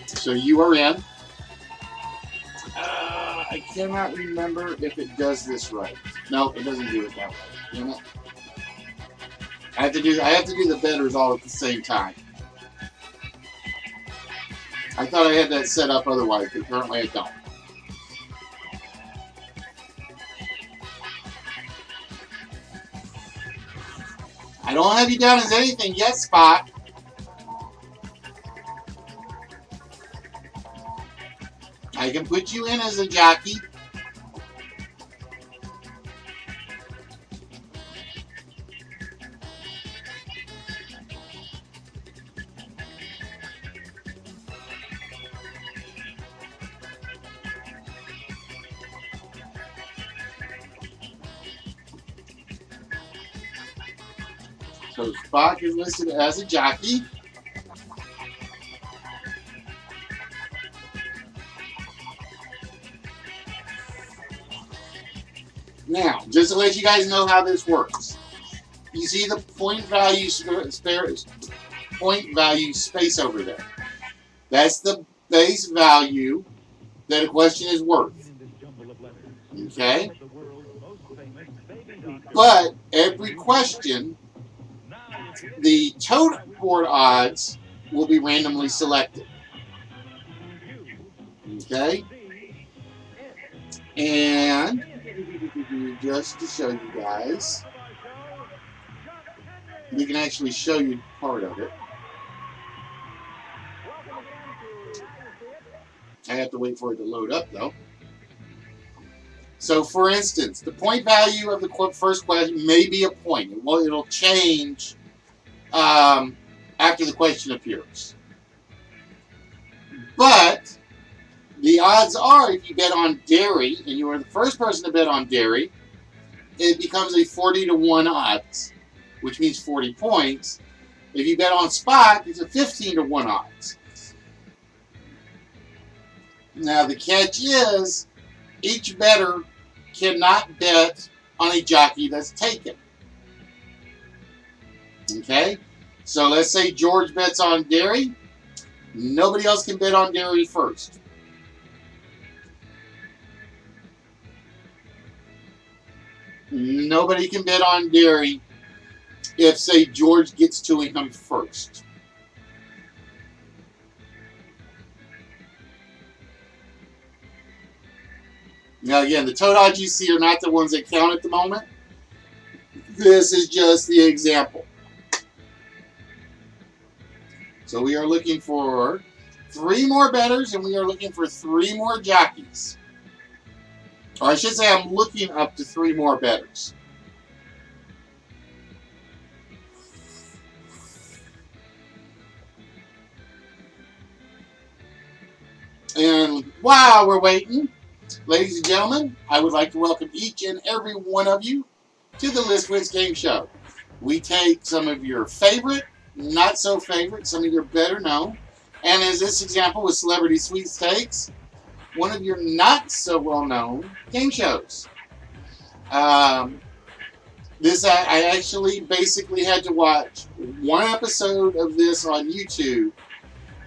So you are in. I cannot remember if it does this right. No, it doesn't do it that way. Damn it. I have to do the bettors all at the same time. I thought I had that set up otherwise, but apparently I don't. I don't have you down as anything yet, Spot. I can put you in as a jockey. So Spock is listed as a jockey. Now, just to let you guys know how this works, you see the point value space over there. That's the base value that a question is worth. Okay? But every question, the total board odds will be randomly selected. Okay? And just to show you guys, we can actually show you part of it. I have to wait for it to load up though. So for instance, the point value of the first question may be a point. It'll change after the question appears. But the odds are, if you bet on dairy, and you are the first person to bet on dairy, it becomes a 40-1 odds, which means 40 points. If you bet on spot, it's a 15-1 odds. Now the catch is, each bettor cannot bet on a jockey that's taken. Okay? So let's say George bets on dairy. Nobody else can bet on dairy first. Nobody can bet on dairy if, say, George gets to him first. Now, again, the total odds you see are not the ones that count at the moment. This is just the example. So we are looking for 3 more bettors, and we are looking for 3 more jockeys. Or I should say I'm looking up to 3 more bettors. And while we're waiting, ladies and gentlemen, I would like to welcome each and every one of you to the List Wits Game Show. We take some of your favorite, not so favorite, some of your better known, and as this example with Celebrity Sweepstakes, one of your not so well known game shows. This I actually basically had to watch 1 episode of this on YouTube,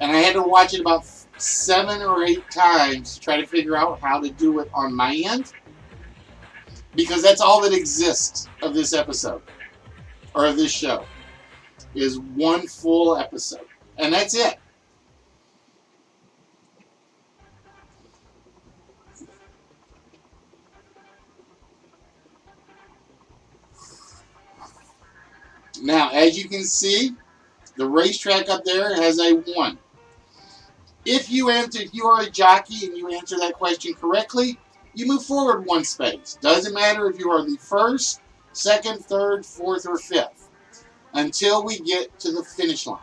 and I had to watch it about 7 or 8 times to try to figure out how to do it on my end, because that's all that exists of this episode, or of this show, is 1 full episode, and that's it. Now, as you can see, the racetrack up there has a 1. If you are a jockey and you answer that question correctly, you move forward 1 space. Doesn't matter if you are the 1st, 2nd, 3rd, 4th, or 5th, until we get to the finish line.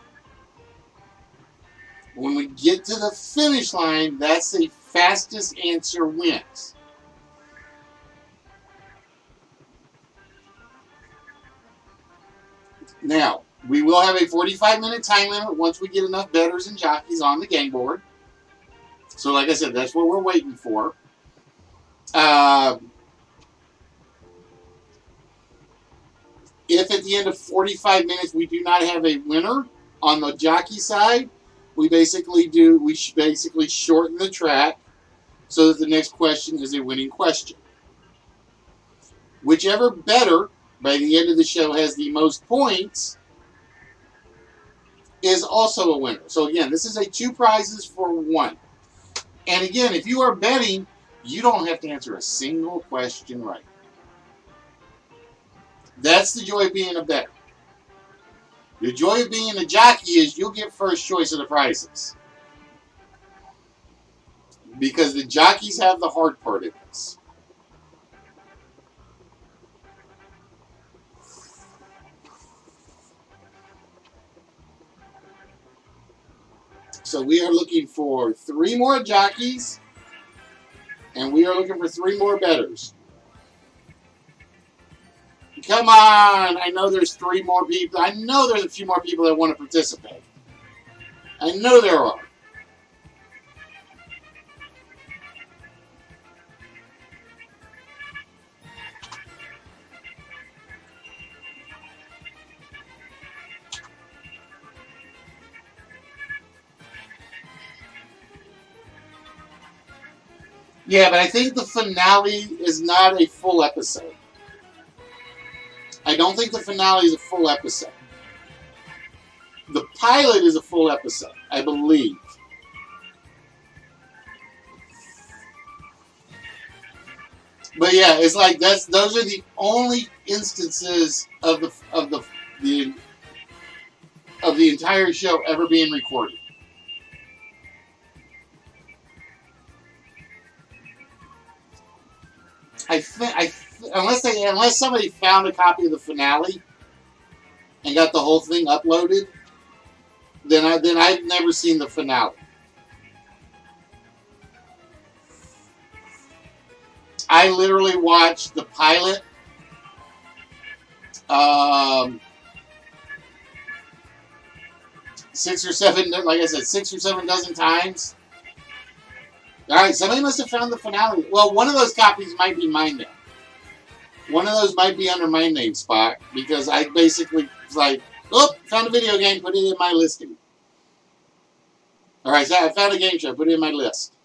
When we get to the finish line, that's the fastest answer wins. Now, We will have a 45-minute time limit once we get enough bettors and jockeys on the game board. So, like I said, that's what we're waiting for. If at the end of 45 minutes we do not have a winner on the jockey side, we basically shorten the track so that the next question is a winning question. Whichever bettor by the end of the show has the most points is also a winner. So again, this is a 2 prizes for 1. And again, if you are betting, you don't have to answer a single question right. That's the joy of being a bettor. The joy of being a jockey is you'll get first choice of the prizes. Because the jockeys have the hard part of this. So we are looking for 3 more jockeys. And we are looking for 3 more bettors. Come on! I know there's 3 more people. I know there's a few more people that want to participate. I know there are. Yeah, but I think the finale is not a full episode. I don't think the finale is a full episode. The pilot is a full episode, I believe. But yeah, it's like those are the only instances of the entire show ever being recorded. Unless somebody found a copy of the finale and got the whole thing uploaded, then I've never seen the finale. I literally watched the pilot 6 or 7, like I said, 6 or 7 dozen times. All right, somebody must have found the finale. Well, one of those copies might be mine now. One of those might be under my name spot because I basically was like, oh, found a video game, put it in my listing. All right, so I found a game show, put it in my list.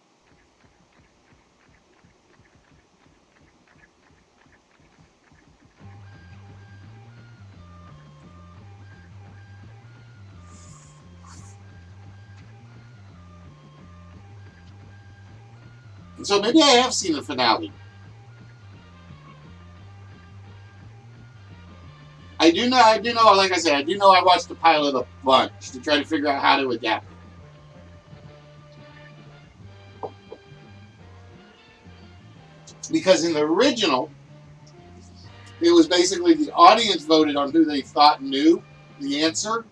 So maybe I have seen the finale. I do know, like I said, I do know I watched the pilot a bunch to try to figure out how to adapt it. Because in the original, it was basically the audience voted on who they thought knew the answer.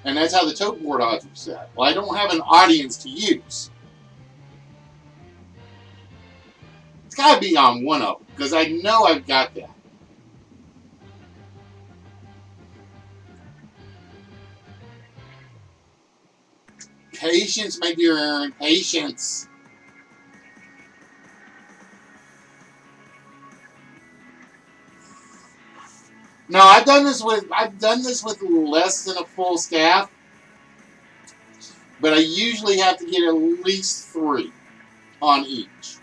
And that's how the tote board odds were set. Well, I don't have an audience to use. It's got to be on one of them, because I know I've got that. Patience, my dear Aaron, patience. No, I've done this with less than a full staff, but I usually have to get at least 3 on each.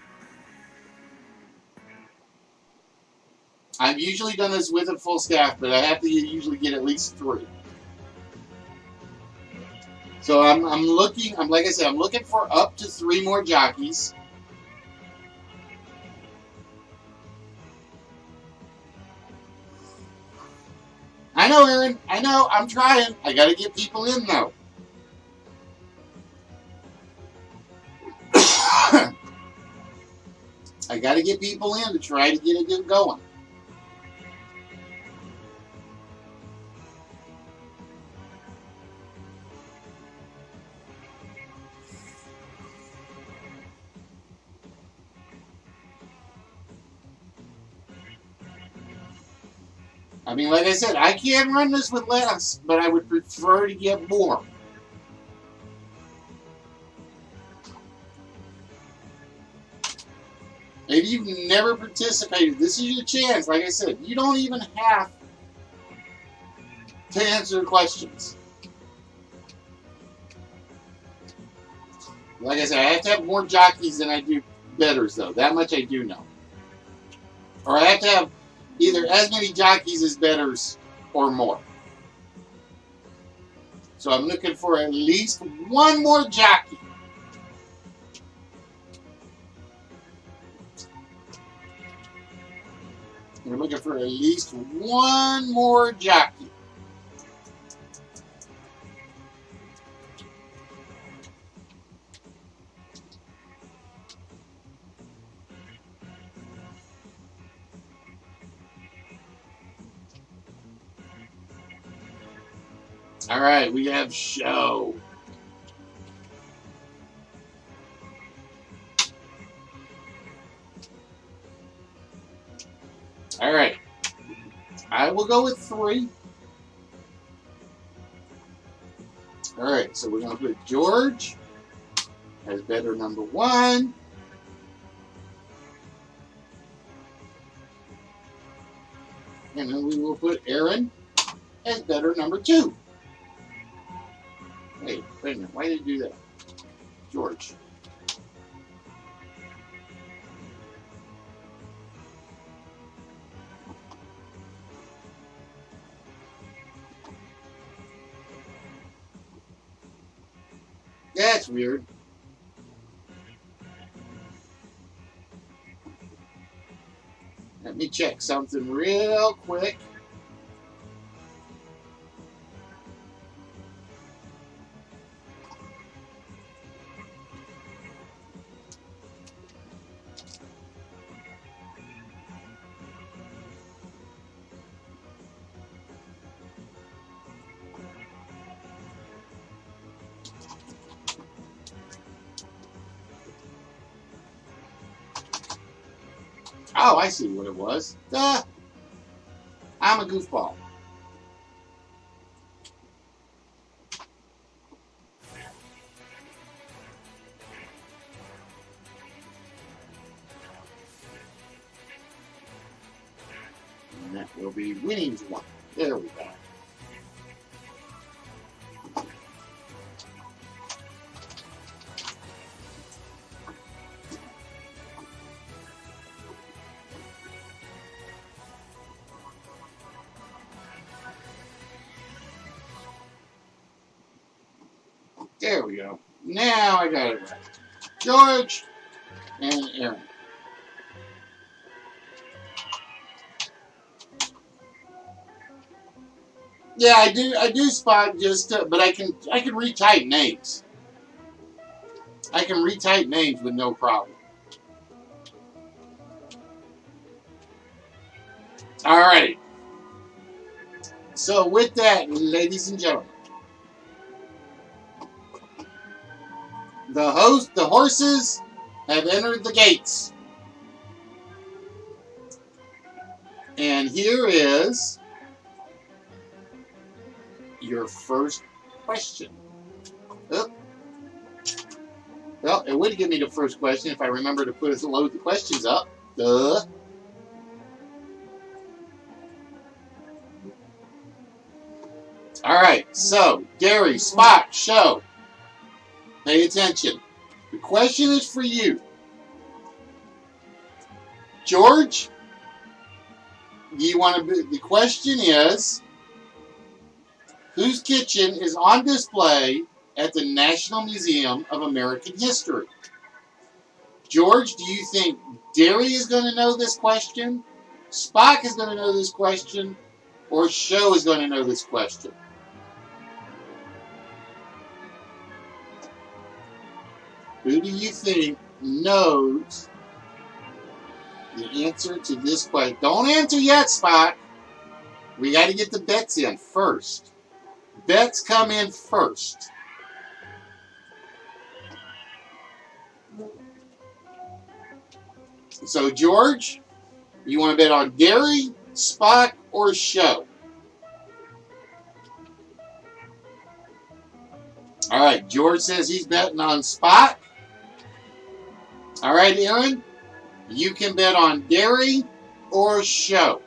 I've usually done this with a full staff, but I have to usually get at least 3. So I'm looking for up to 3 more jockeys. I know, Aaron. I know. I'm trying. I got to get people in, though. I got to get people in to try to get it going. I mean, like I said, I can run this with less, but I would prefer to get more. If you've never participated, this is your chance. Like I said, you don't even have to answer the questions. Like I said, I have to have more jockeys than I do betters, though. That much I do know. Or I have to have either as many jockeys as betters or more. So I'm looking for at least one more jockey. We're looking for at least one more jockey. All right, we have show. All right. I will go with 3. All right, so we're going to put George as better number 1. And then we will put Aaron as better number 2. Wait a minute. Why did you do that? George. That's weird. Let me check something real quick. Oh, I see what it was. Duh. I'm a goofball. And that will be winnings 1. There we go. There we go. Now I got it right. George and Aaron. Yeah, I do spot just, but I can retype names. I can retype names with no problem. All right. So with that, ladies and gentlemen, the horses have entered the gates. And here is your first question. Oh. Well, it would give me the first question if I remember to load the questions up. Duh. All right, so Gary, Spot, Show. Pay attention. The question is for you. George, the question is, whose kitchen is on display at the National Museum of American History? George, do you think Derry is going to know this question, Spock is going to know this question, or Show is going to know this question? Who do you think knows the answer to this question? Don't answer yet, Spock. We got to get the bets in first. Bets come in first. So, George, you want to bet on Gary, Spock, or show? All right, George says he's betting on Spock. All right, Aaron, you can bet on dairy or show.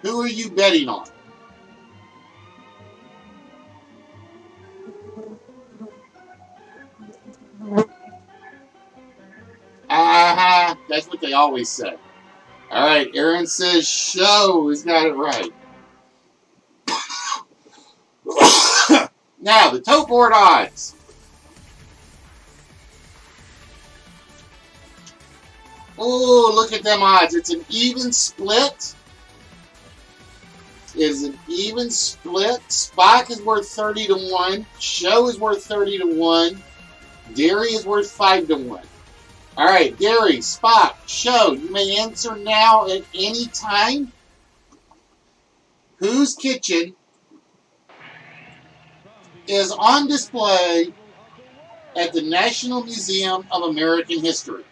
Who are you betting on? That's what they always say. All right, Aaron says show. He's got it right. Now, the tote board odds. Oh, look at them odds. It's an even split. It is an even split. Spock is worth 30 to 1. Show is worth 30 to 1. Dairy is worth 5 to 1. All right, Dairy, Spock, Show. You may answer now at any time. Whose kitchen is on display at the National Museum of American History?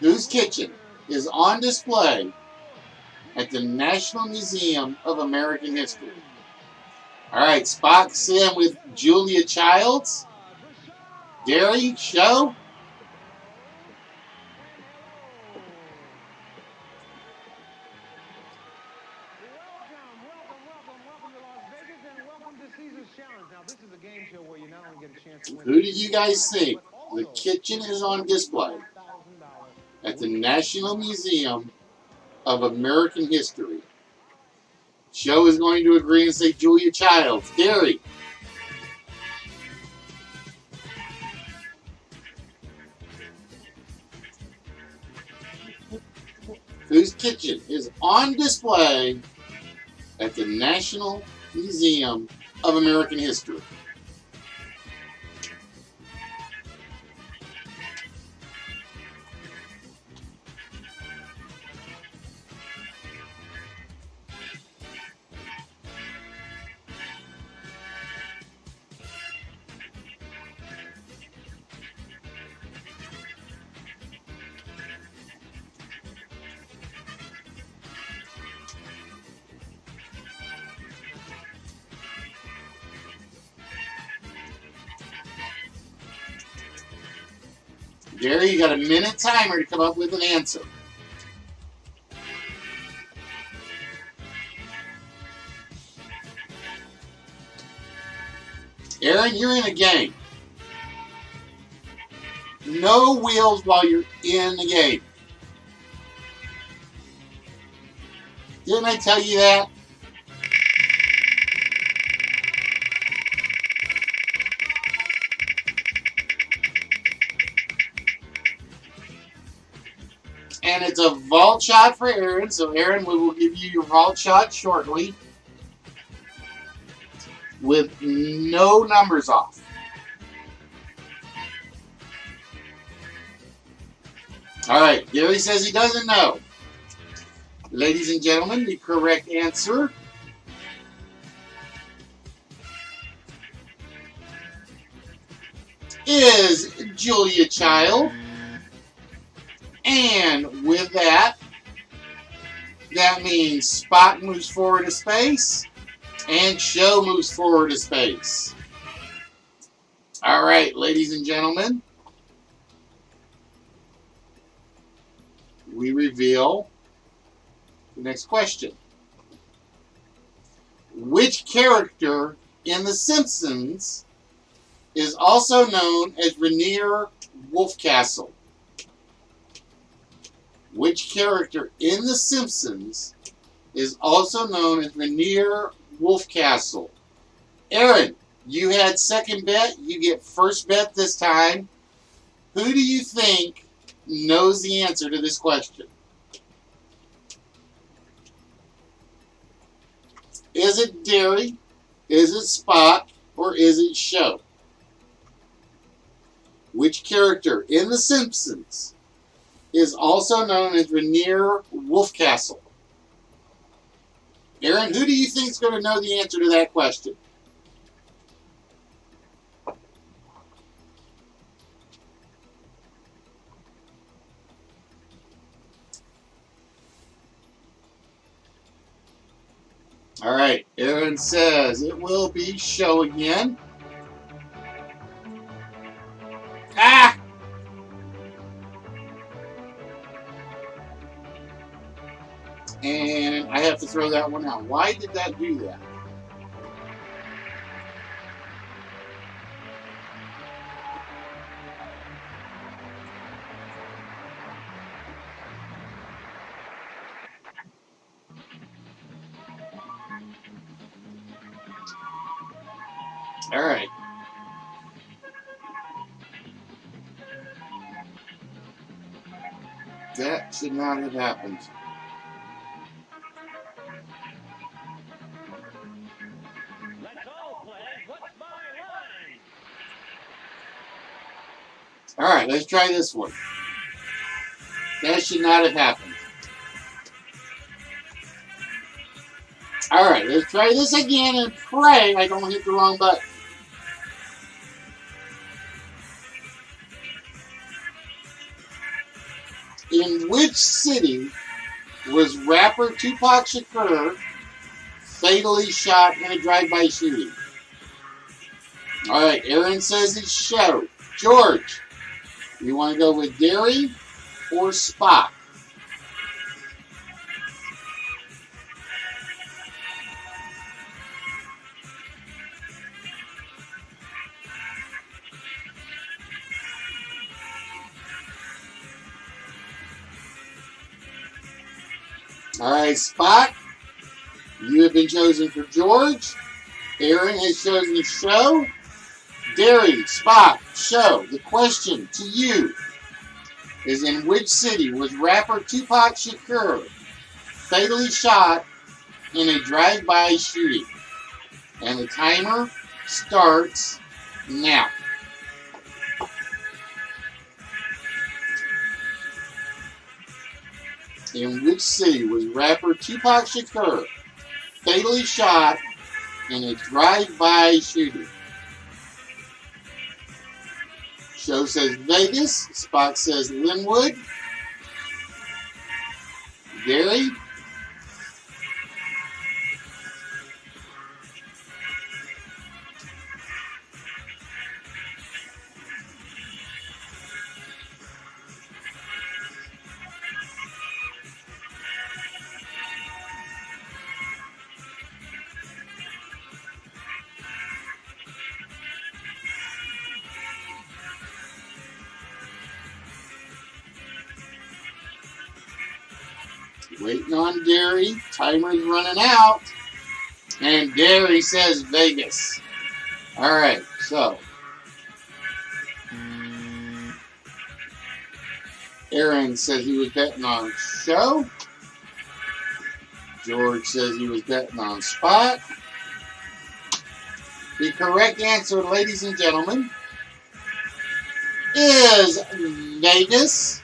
Whose kitchen is on display at the National Museum of American History? All right, Spock, Sam with Julia Childs. Dairy, Show. Who do you guys think the kitchen is on display at the National Museum of American History? Show is going to agree and say Julia Childs. Dairy. Whose kitchen is on display at the National Museum of American History? Gary, you got a minute timer to come up with an answer. Aaron, you're in a game. No wheels while you're in the game. Didn't I tell you that? And it's a vault shot for Aaron. So, Aaron, we will give you your vault shot shortly with no numbers off. All right, Gary says he doesn't know. Ladies and gentlemen, the correct answer is Julia Child. And with that, that means Spock moves forward to space and Show moves forward to space. All right, ladies and gentlemen, we reveal the next question. Which character in The Simpsons is also known as Rainier Wolfcastle? Which character in The Simpsons is also known as Rainier Wolfcastle? Aaron, you had second bet. You get first bet this time. Who do you think knows the answer to this question? Is it Derry? Is it Spock? Or is it Show? Which character in The Simpsons is also known as Rainier Wolfcastle? Aaron, who do you think is going to know the answer to that question? All right, Aaron says it will be show again. Ah! And I have to throw that one out. Why did that do that? All right. That should not have happened. All right, let's try this one. That should not have happened. All right, let's try this again and pray I don't hit the wrong button. In which city was rapper Tupac Shakur fatally shot in a drive-by shooting? All right, Aaron says it's show. George, you want to go with Derry or Spock? All right, Spock, you have been chosen for George. Aaron has chosen show. Derry, Spock, show. The question to you is, in which city was rapper Tupac Shakur fatally shot in a drive-by shooting? And the timer starts now. In which city was rapper Tupac Shakur fatally shot in a drive-by shooting? Show says Vegas. Spock says Linwood. Gary? Waiting on Derry. Timer's running out. And Derry says Vegas. All right, so Aaron says he was betting on show. George says he was betting on Spot. The correct answer, ladies and gentlemen, is Vegas.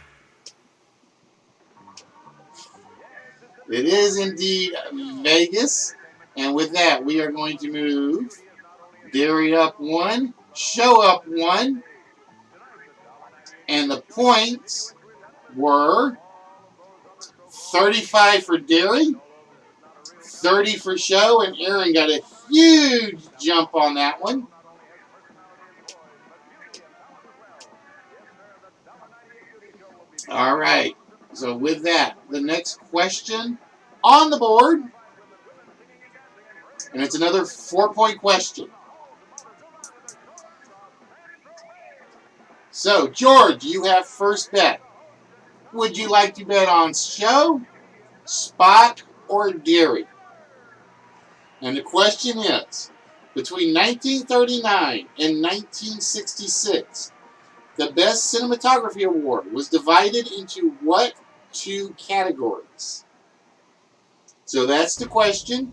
It is indeed Vegas. And with that, we are going to move Derry up one, show up one. And the points were 35 for Derry, 30 for show, and Aaron got a huge jump on that one. All right. So with that, the next question on the board, and it's another 4-point question. So, George, you have first bet. Would you like to bet on show, Spot, or Derry? And the question is, between 1939 and 1966, the Best Cinematography Award was divided into what two categories? So that's the question.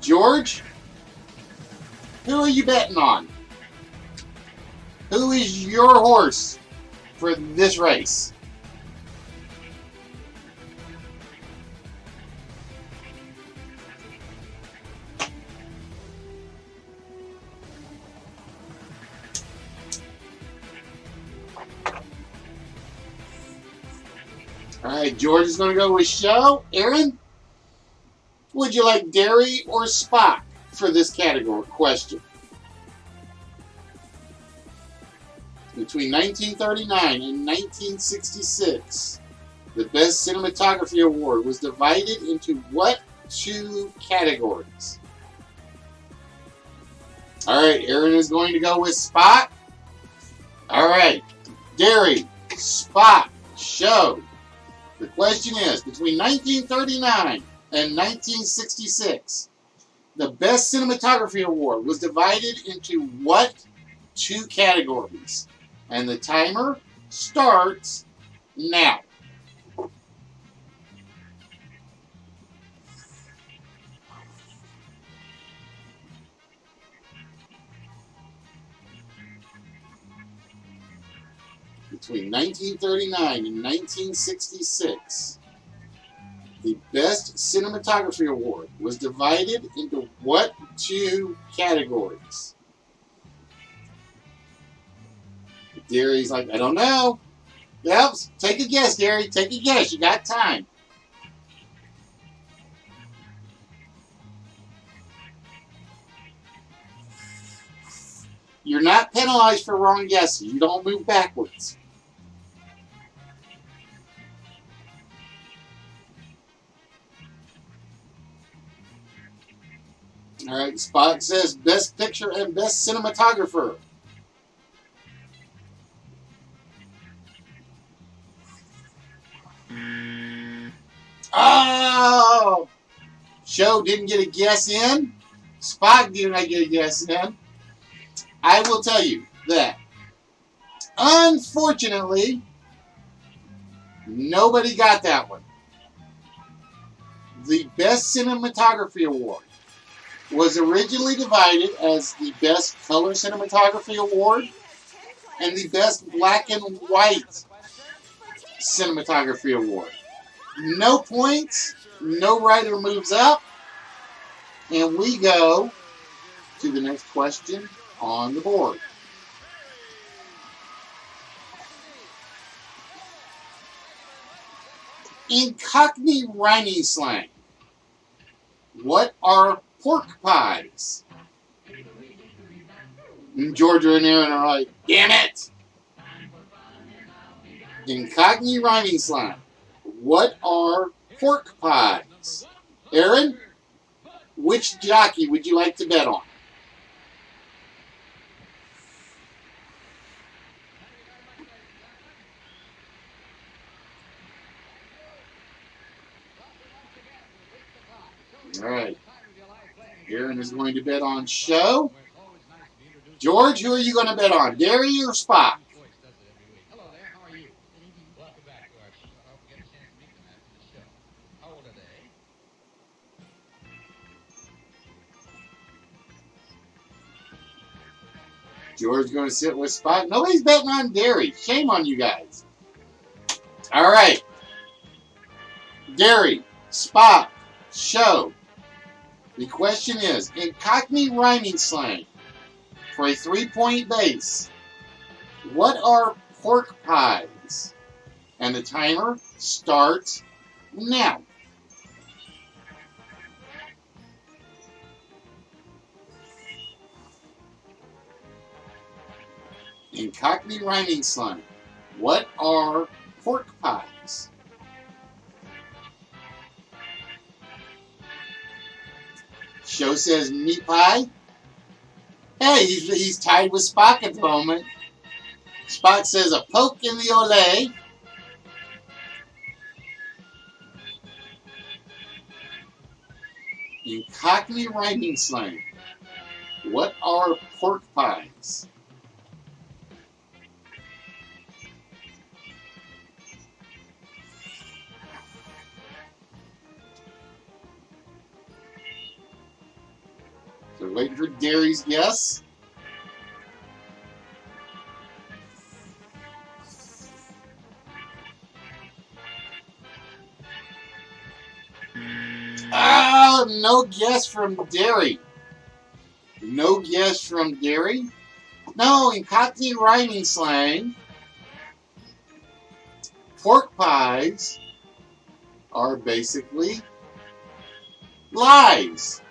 George, who are you betting on? Who is your horse for this race? All right, George is going to go with show. Aaron? would you like Derry or Spock for this category question? Between 1939 and 1966, the Best Cinematography Award was divided into what two categories? All right, Aaron is going to go with Spock. All right, Derry, Spock, show. The question is, between 1939 and 1966, the Best Cinematography Award was divided into what two categories? And the timer starts now. Between 1939 and 1966, the Best Cinematography Award was divided into what two categories? Derry's like, I don't know. Yep, take a guess, Derry. Take a guess. You got time. You're not penalized for wrong guesses. You don't move backwards. All right, Spock says Best Picture and Best Cinematographer. Oh! Show didn't get a guess in. Spock did not get a guess in. I will tell you that, unfortunately, nobody got that one. The Best Cinematography Award was originally divided as the Best Color Cinematography Award and the Best Black and White Cinematography Award. No points, no writer moves up, and we go to the next question on the board. In Cockney rhyming slang, what are pork pies? And Georgia and Aaron are like, damn it! In Cockney rhyming slang, what are pork pies? Aaron, which jockey would you like to bet on? All right. Aaron is going to bet on show. George, who are you going to bet on, Derry or Spock? Hello there, how are you? Welcome back to our show. I hope we get a chance to meet them after the show. How old are they? George is going to sit with Spock. Nobody's betting on Derry. Shame on you guys. All right. Derry, Spock, show. The question is, in Cockney rhyming slang, for a 3-point base, what are pork pies? And the timer starts now. In Cockney rhyming slang, what are pork pies? Show says meat pie. Hey, he's tied with Spock at the moment. Spock says a poke in the Olay. In Cockney rhyming slang, what are pork pies? So waiting for Derry's guess. Ah, no guess from Derry. No guess from Derry. No, in Cockney rhyming slang, pork pies are basically Lies.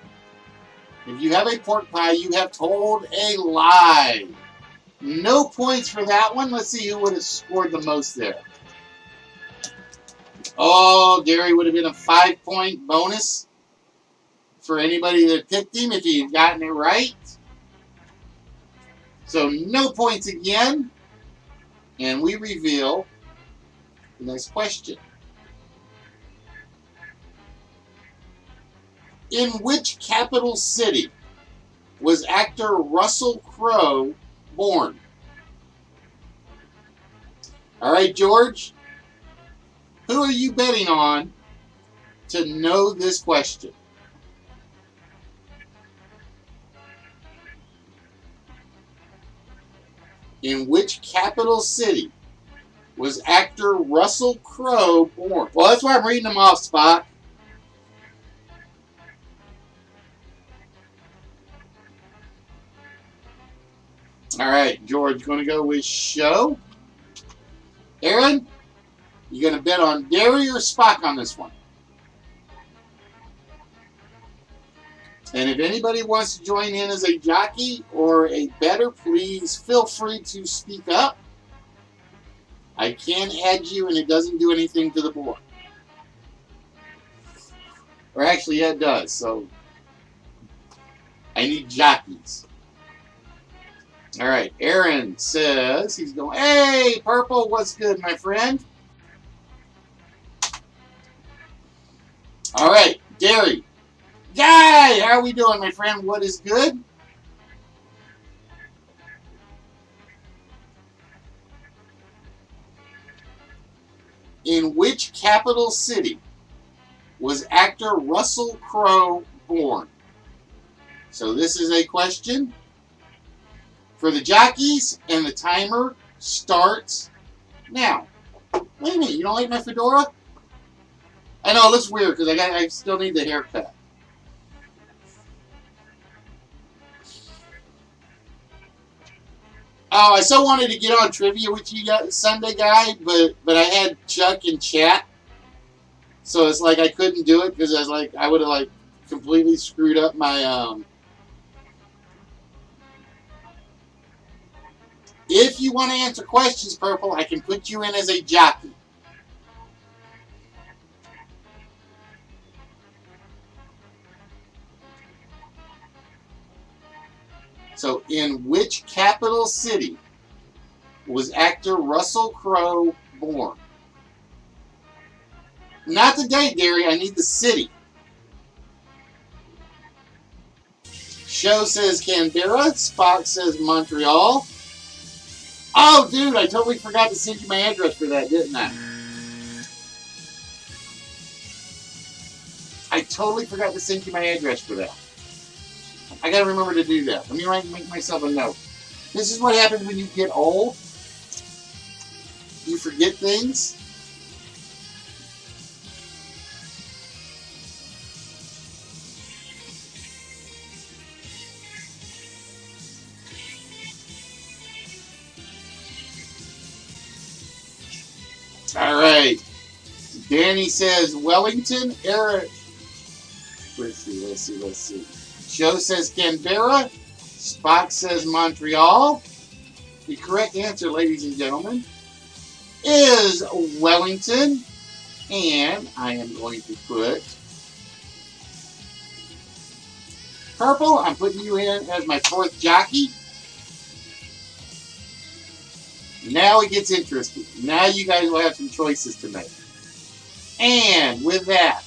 If you have a pork pie, you have told a lie. No points for that one. Let's see who would have scored the most there. Oh, Gary would have been a 5-point bonus for anybody that picked him if he had gotten it right. So no points again. And we reveal the next question. In which capital city was actor Russell Crowe born? All right, George. Who are you betting on to know this question? In which capital city was actor Russell Crowe born? Well, that's why I'm reading them off, Spock. All right, George, going to go with show. Aaron, you going to bet on Gary or Spock on this one? And if anybody wants to join in as a jockey or a bettor, please feel free to speak up. I can add you, and it doesn't do anything to the board. Or actually, yeah, it does. So I need jockeys. All right, Aaron says he's going, hey, Purple, what's good, my friend? All right, Gary. Guy, how are we doing, my friend? What is good? In which capital city was actor Russell Crowe born? So this is a question for the jockeys, and the timer starts now. Wait a minute, you don't like my fedora? I know it looks weird because I still need the haircut. Oh, I so wanted to get on trivia with you Sunday, guy, but I had Chuck in chat, so it's like I couldn't do it because I would have completely screwed up my If you want to answer questions, Purple, I can put you in as a jockey. So, in which capital city was actor Russell Crowe born? Not the date, Gary. I need the city. Show says Canberra. Spock says Montreal. Oh, dude, I totally forgot to send you my address for that, didn't I? I totally forgot to send you my address for that. I gotta remember to do that. Let me make myself a note. This is what happens when you get old. You forget things. All right. Danny says Wellington. Eric. Let's see. Joe says Canberra. Spock says Montreal. The correct answer, ladies and gentlemen, is Wellington. And I am going to put Purple. I'm putting you in as my fourth jockey. Now it gets interesting. Now you guys will have some choices to make. And with that,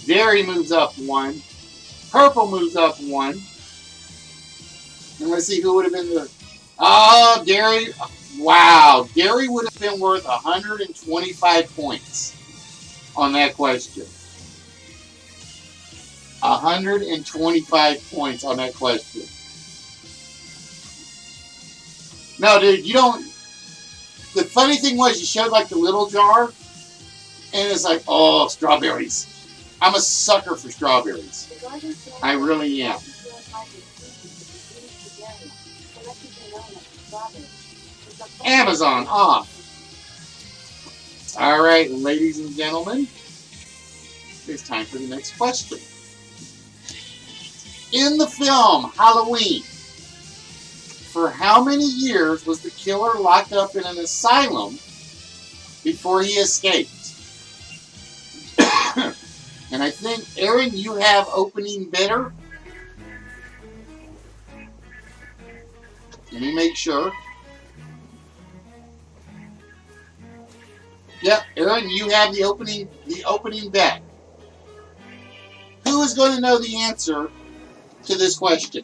Gary moves up one. Purple moves up one. And let's see who would have been the... Oh, Gary. Wow. Gary would have been worth 125 points on that question. 125 points on that question. No, dude, you don't... The funny thing was you showed the little jar, and it's like, oh, strawberries. I'm a sucker for strawberries. I really am. Amazon off. All right, ladies and gentlemen, it's time for the next question. In the film Halloween, for how many years was the killer locked up in an asylum before he escaped? And I think, Aaron, you have opening bidder. Let me make sure. Yep, Aaron, you have the opening bet. Who is going to know the answer to this question?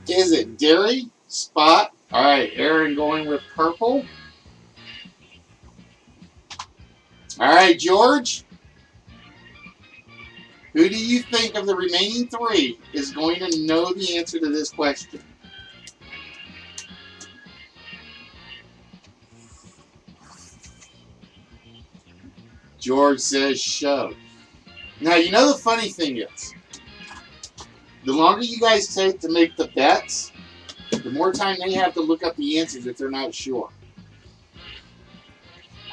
Is it Derry, Spot? All right, Aaron going with purple. All right, George. Who do you think of the remaining three is going to know the answer to this question? George says show. Now, you know the funny thing is, the longer you guys take to make the bets, the more time they have to look up the answers if they're not sure.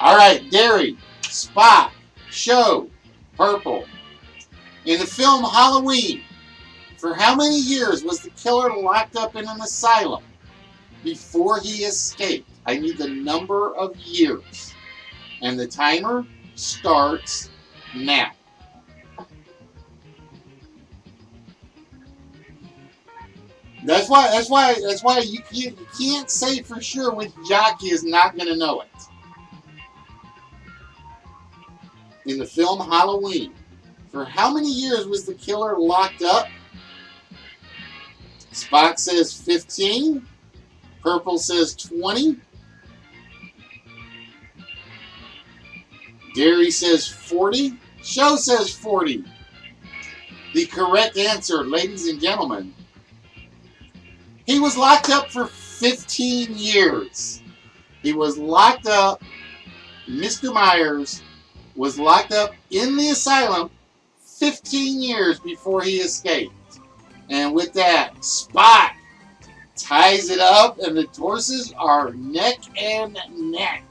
All right, Derry, Spot, show, purple. In the film Halloween, for how many years was the killer locked up in an asylum before he escaped? I need the number of years. And the timer starts now. That's why you can't say for sure which jockey is not going to know it. In the film Halloween, for how many years was the killer locked up? Spot says 15. Purple says 20. Derry says 40. Show says 40. The correct answer, ladies and gentlemen, he was locked up for 15 years. He was locked up. Mr. Myers was locked up in the asylum 15 years before he escaped. And with that, Spot ties it up, and the horses are neck and neck.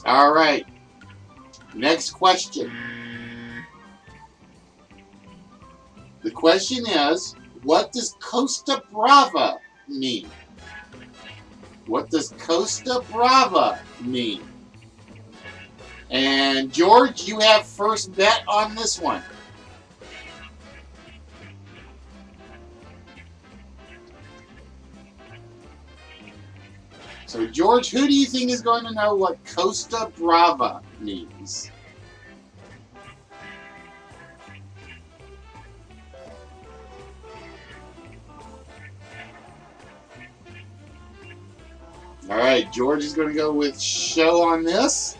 All right. Next question. The question is, what does Costa Brava mean? What does Costa Brava mean? And George, you have first bet on this one. So George, who do you think is going to know what Costa Brava means? All right, George is going to go with show on this.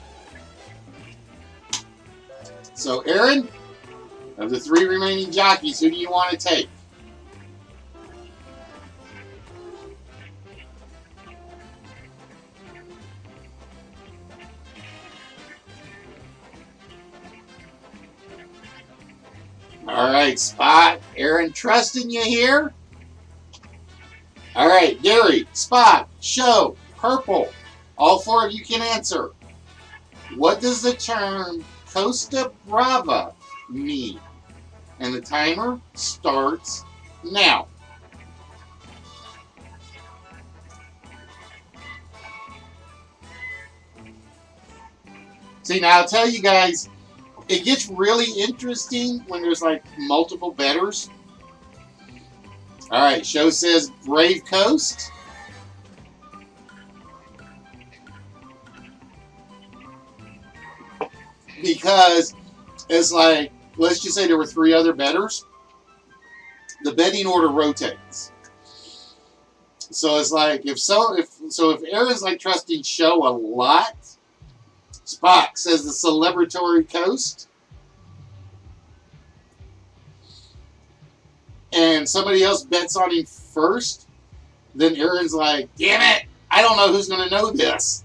So, Aaron, of the three remaining jockeys, who do you want to take? All right, Spot. Aaron, trusting you here. All right, Derry, Spot, show, purple. All four of you can answer. What does the term Costa Brava mean? And the timer starts now. See, now I'll tell you guys, it gets really interesting when there's like multiple bettors. All right, show says Brave Coast. Because it's like, let's just say there were three other bettors. The betting order rotates. So it's like, if Aaron's like trusting show a lot, Spock says the celebratory coast. And somebody else bets on him first, then Aaron's like, damn it, I don't know who's going to know this.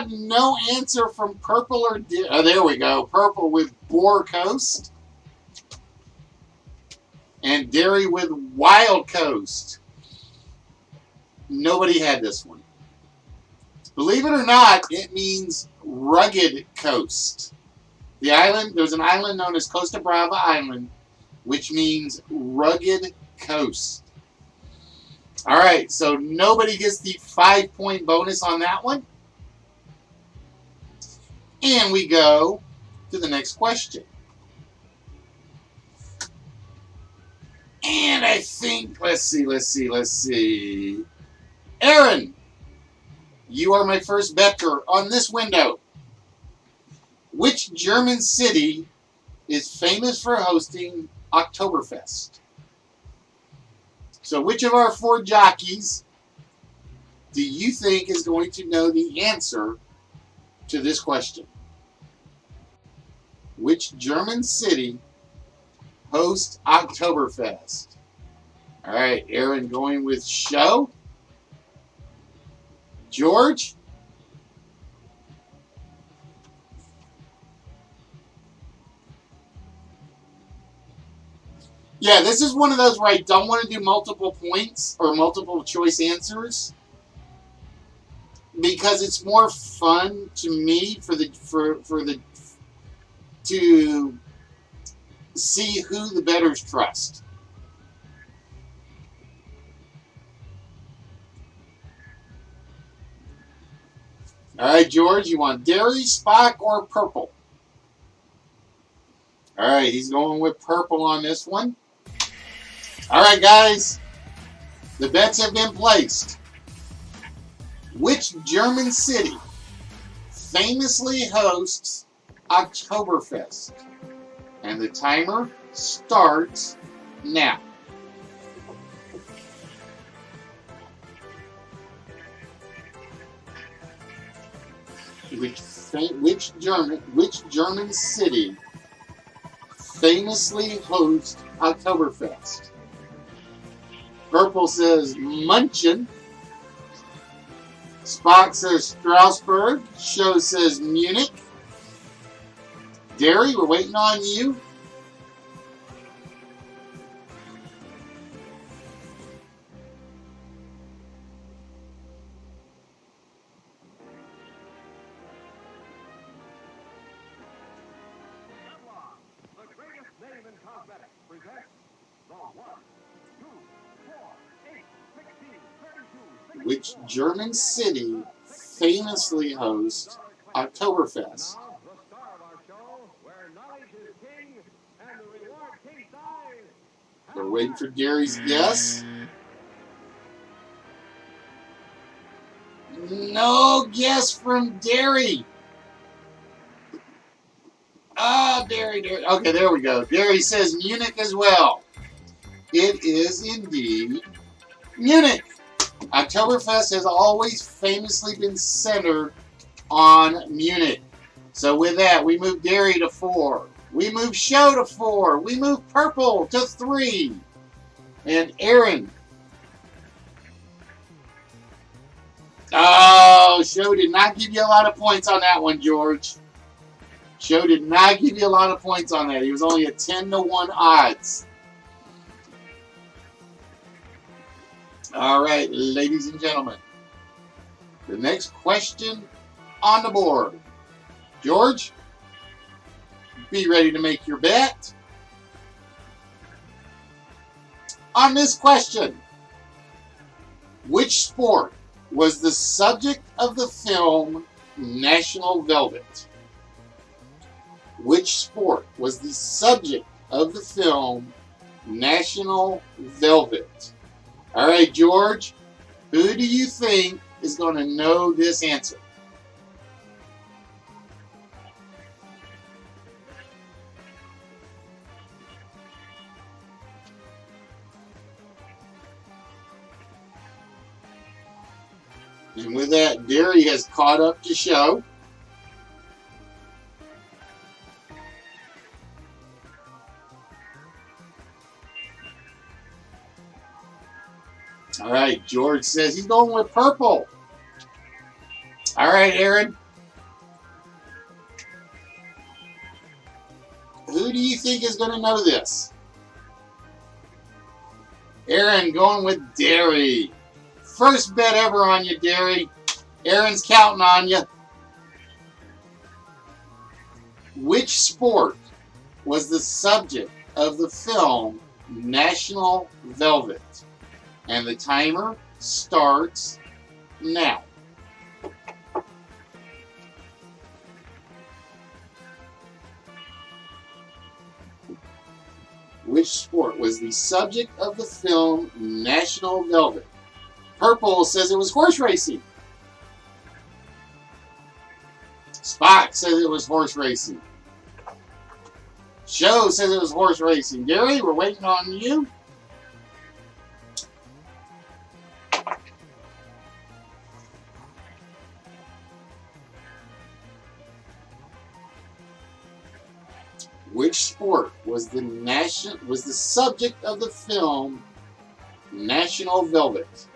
No answer from Purple or... there we go. Purple with Boar Coast. And Derry with Wild Coast. Nobody had this one. Believe it or not, it means rugged coast. The island, there's an island known as Costa Brava Island, which means rugged coast. All right, so nobody gets the 5-point bonus on that one. And we go to the next question. And I think, let's see. Aaron, you are my first better on this window. Which German city is famous for hosting Oktoberfest? So which of our 4 jockeys do you think is going to know the answer to this question? Which German city hosts Oktoberfest? All right, Aaron going with show. George? Yeah, this is one of those where I don't want to do multiple points or multiple choice answers because it's more fun to me to see who the bettors trust. All right, George, you want Derry, Spock, or purple? All right, he's going with purple on this one. All right, guys, the bets have been placed. Which German city famously hosts Oktoberfest? And the timer starts now. Which German city famously hosts Oktoberfest? Purple says München. Spock says Strasbourg. Show says Munich. Derry, we're waiting on you. The greatest name in cosmetics presents the 1, 2, 4, 8, 16, 32, Which German city famously hosts Oktoberfest? Now, the star of our show, where knowledge is king and the reward king size. We're waiting for Gary's guess. No guess from Derry. Ah, Derry. Okay, there we go. Derry says Munich as well. It is indeed Munich. Oktoberfest has always famously been centered on Munich. So with that, we move Derry to 4. We move Show to 4. We move Purple to 3. And Aaron. Oh, Show did not give you a lot of points on that one, George. Show did not give you a lot of points on that. He was only at 10-1 odds. All right, ladies and gentlemen. The next question on the board. George, be ready to make your bet. On this question, which sport was the subject of the film National Velvet? Which sport was the subject of the film National Velvet? All right, George, who do you think is going to know this answer? And with that, Derry has caught up to Show. All right, George says he's going with purple. All right, Aaron. Who do you think is going to know this? Aaron going with dairy. First bet ever on you, dairy. Aaron's counting on you. Which sport was the subject of the film National Velvet? And the timer starts now. Which sport was the subject of the film National Velvet? Purple says it was horse racing. Spock says it was horse racing. Show says it was horse racing. Gary, we're waiting on you. Which sport was the subject of the film National Velvet?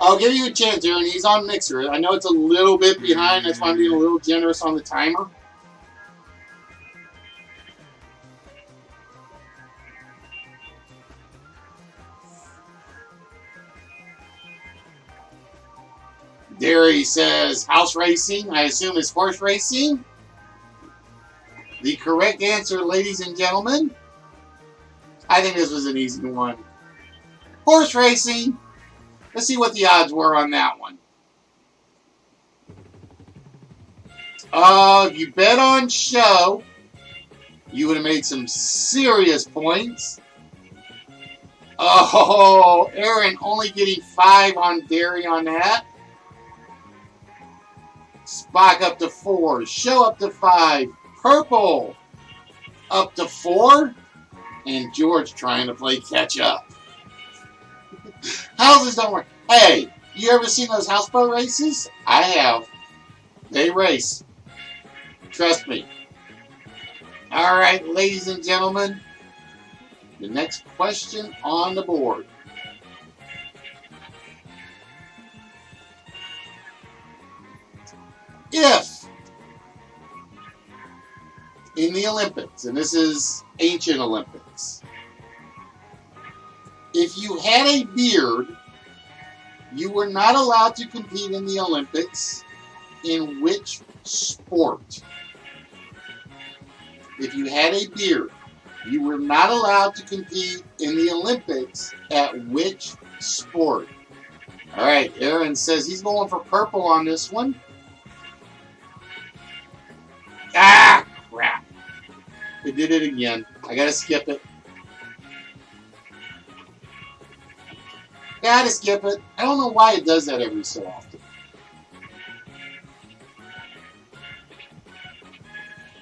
I'll give you a chance, Aaron. He's on Mixer. I know it's a little bit behind. That's why I'm being a little generous on the timer. Derry says house racing. I assume it's horse racing. The correct answer, ladies and gentlemen, I think this was an easy one. Horse racing. Let's see what the odds were on that one. If you bet on show, you would have made some serious points. Oh, Aaron only getting 5 on dairy on that. Spock up to 4. Show up to 5. Purple up to 4. And George trying to play catch up. Houses don't work. Hey, you ever seen those houseboat races? I have. They race. Trust me. All right, ladies and gentlemen. The next question on the board. If in the Olympics, and this is ancient Olympics, if you had a beard, you were not allowed to compete in the Olympics. In which sport? If you had a beard, you were not allowed to compete in the Olympics. At which sport? All right, Aaron says he's going for purple on this one. Ah, crap. I did it again. I gotta skip it. Gotta skip it. I don't know why it does that every so often.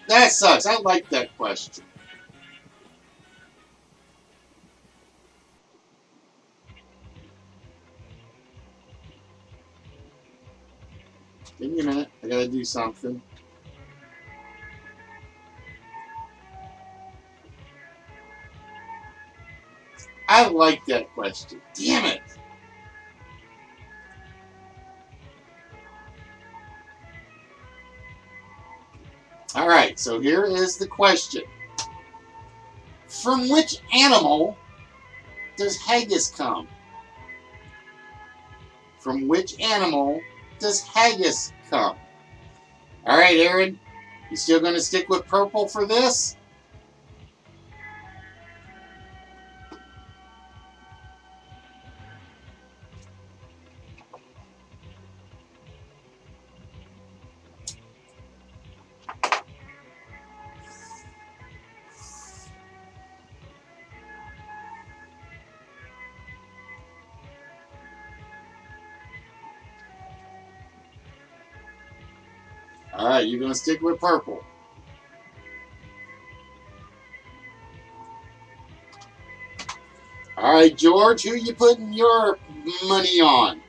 That sucks. I like that question. Give me a minute. I gotta do something. I like that question. Damn it. All right, so here is the question. From which animal does haggis come? From which animal does haggis come? All right, Aaron, you still going to stick with purple for this? All right, you're going to stick with purple. All right, George, who you putting your money on?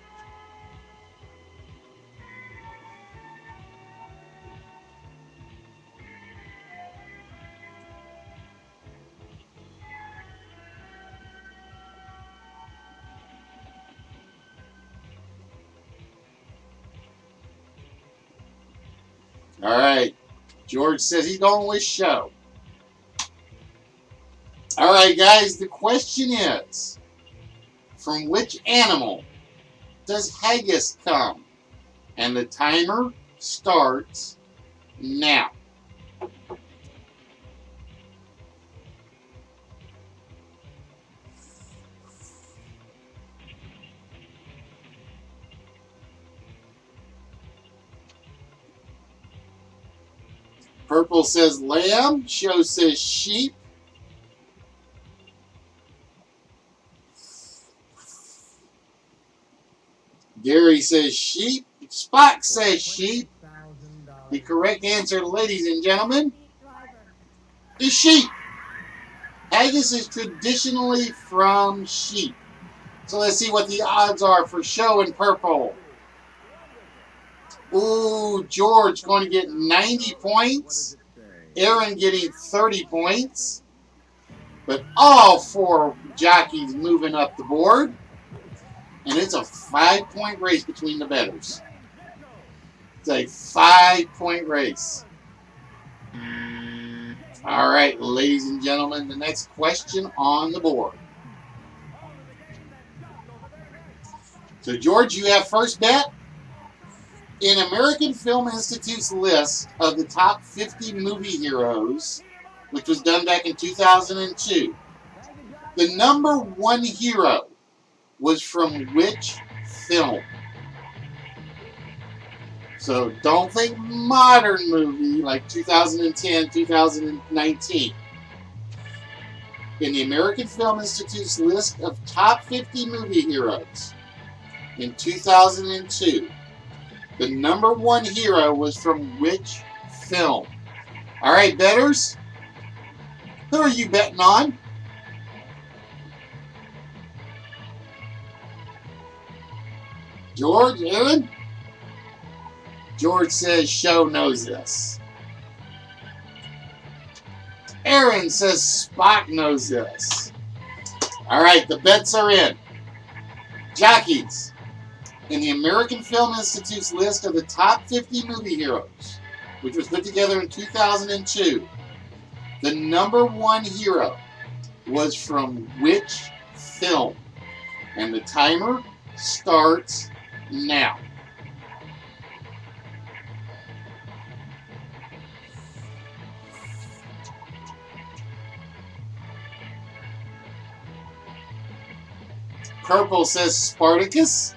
All right. George says he's going with show. All right, guys. The question is, from which animal does haggis come? And the timer starts now. Purple says lamb. Show says sheep. Gary says sheep. Spock says sheep. The correct answer, ladies and gentlemen, is sheep. Haggis is traditionally from sheep. So let's see what the odds are for show and purple. Ooh, George going to get 90 points. Aaron getting 30 points. But all four jockeys moving up the board. And it's a 5-point race between the bettors. It's a 5-point race. All right, ladies and gentlemen, the next question on the board. So, George, you have first bet. In American Film Institute's list of the top 50 movie heroes, which was done back in 2002, the number one hero was from which film? So don't think modern movie like 2010, 2019. In the American Film Institute's list of top 50 movie heroes in 2002, the number one hero was from which film? All right, bettors, who are you betting on? George, Aaron? George says show knows this. Aaron says Spock knows this. All right, the bets are in. Jockeys, in the American Film Institute's list of the top 50 movie heroes, which was put together in 2002, the number one hero was from which film? And the timer starts now. Purple says Spartacus.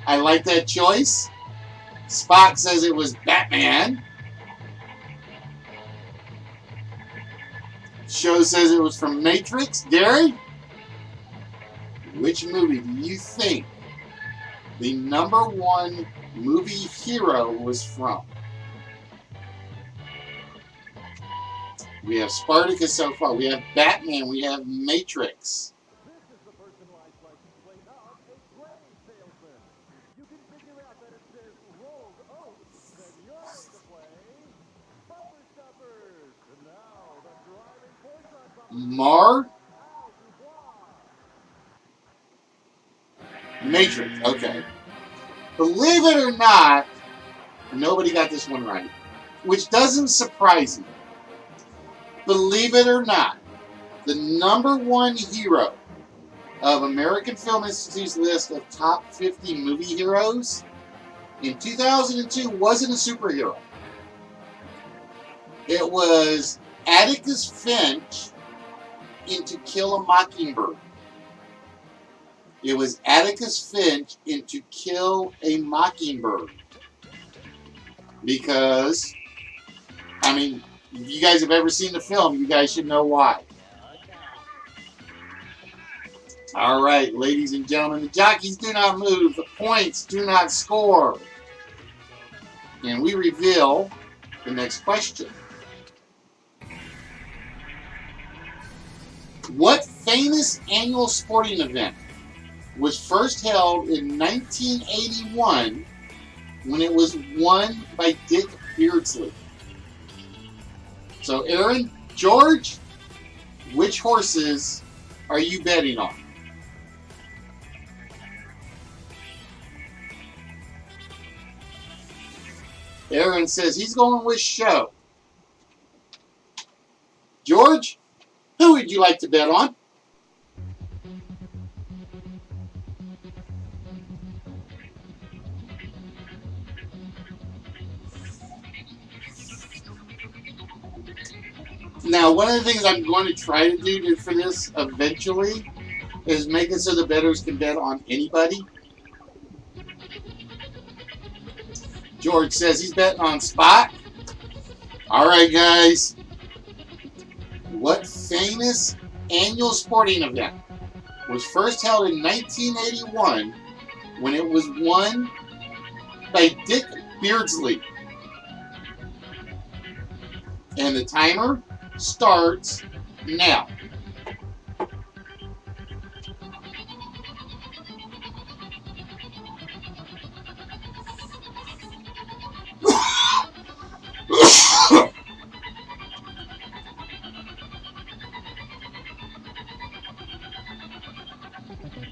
I like that choice. Spock says it was Batman. Show says it was from Matrix. Gary, which movie do you think the number one movie hero was from? We have Spartacus so far. We have Batman. We have Matrix. Mar? Matrix. Okay. Believe it or not, nobody got this one right, which doesn't surprise me. Believe it or not, the number one hero of American Film Institute's list of top 50 movie heroes in 2002 wasn't a superhero. It was Atticus Finch in To Kill a Mockingbird. It was Atticus Finch in To Kill a Mockingbird. Because, I mean, if you guys have ever seen the film, you guys should know why. All right, ladies and gentlemen, the jockeys do not move. The points do not score. And we reveal the next question. What famous annual sporting event was first held in 1981 when it was won by Dick Beardsley? So, Aaron, George, which horses are you betting on? Aaron says he's going with Show. George, who would you like to bet on? Now, one of the things I'm going to try to do for this eventually is make it so the bettors can bet on anybody. George says he's betting on Spot. All right, guys. What famous annual sporting event was first held in 1981 when it was won by Dick Beardsley? And the timer starts now.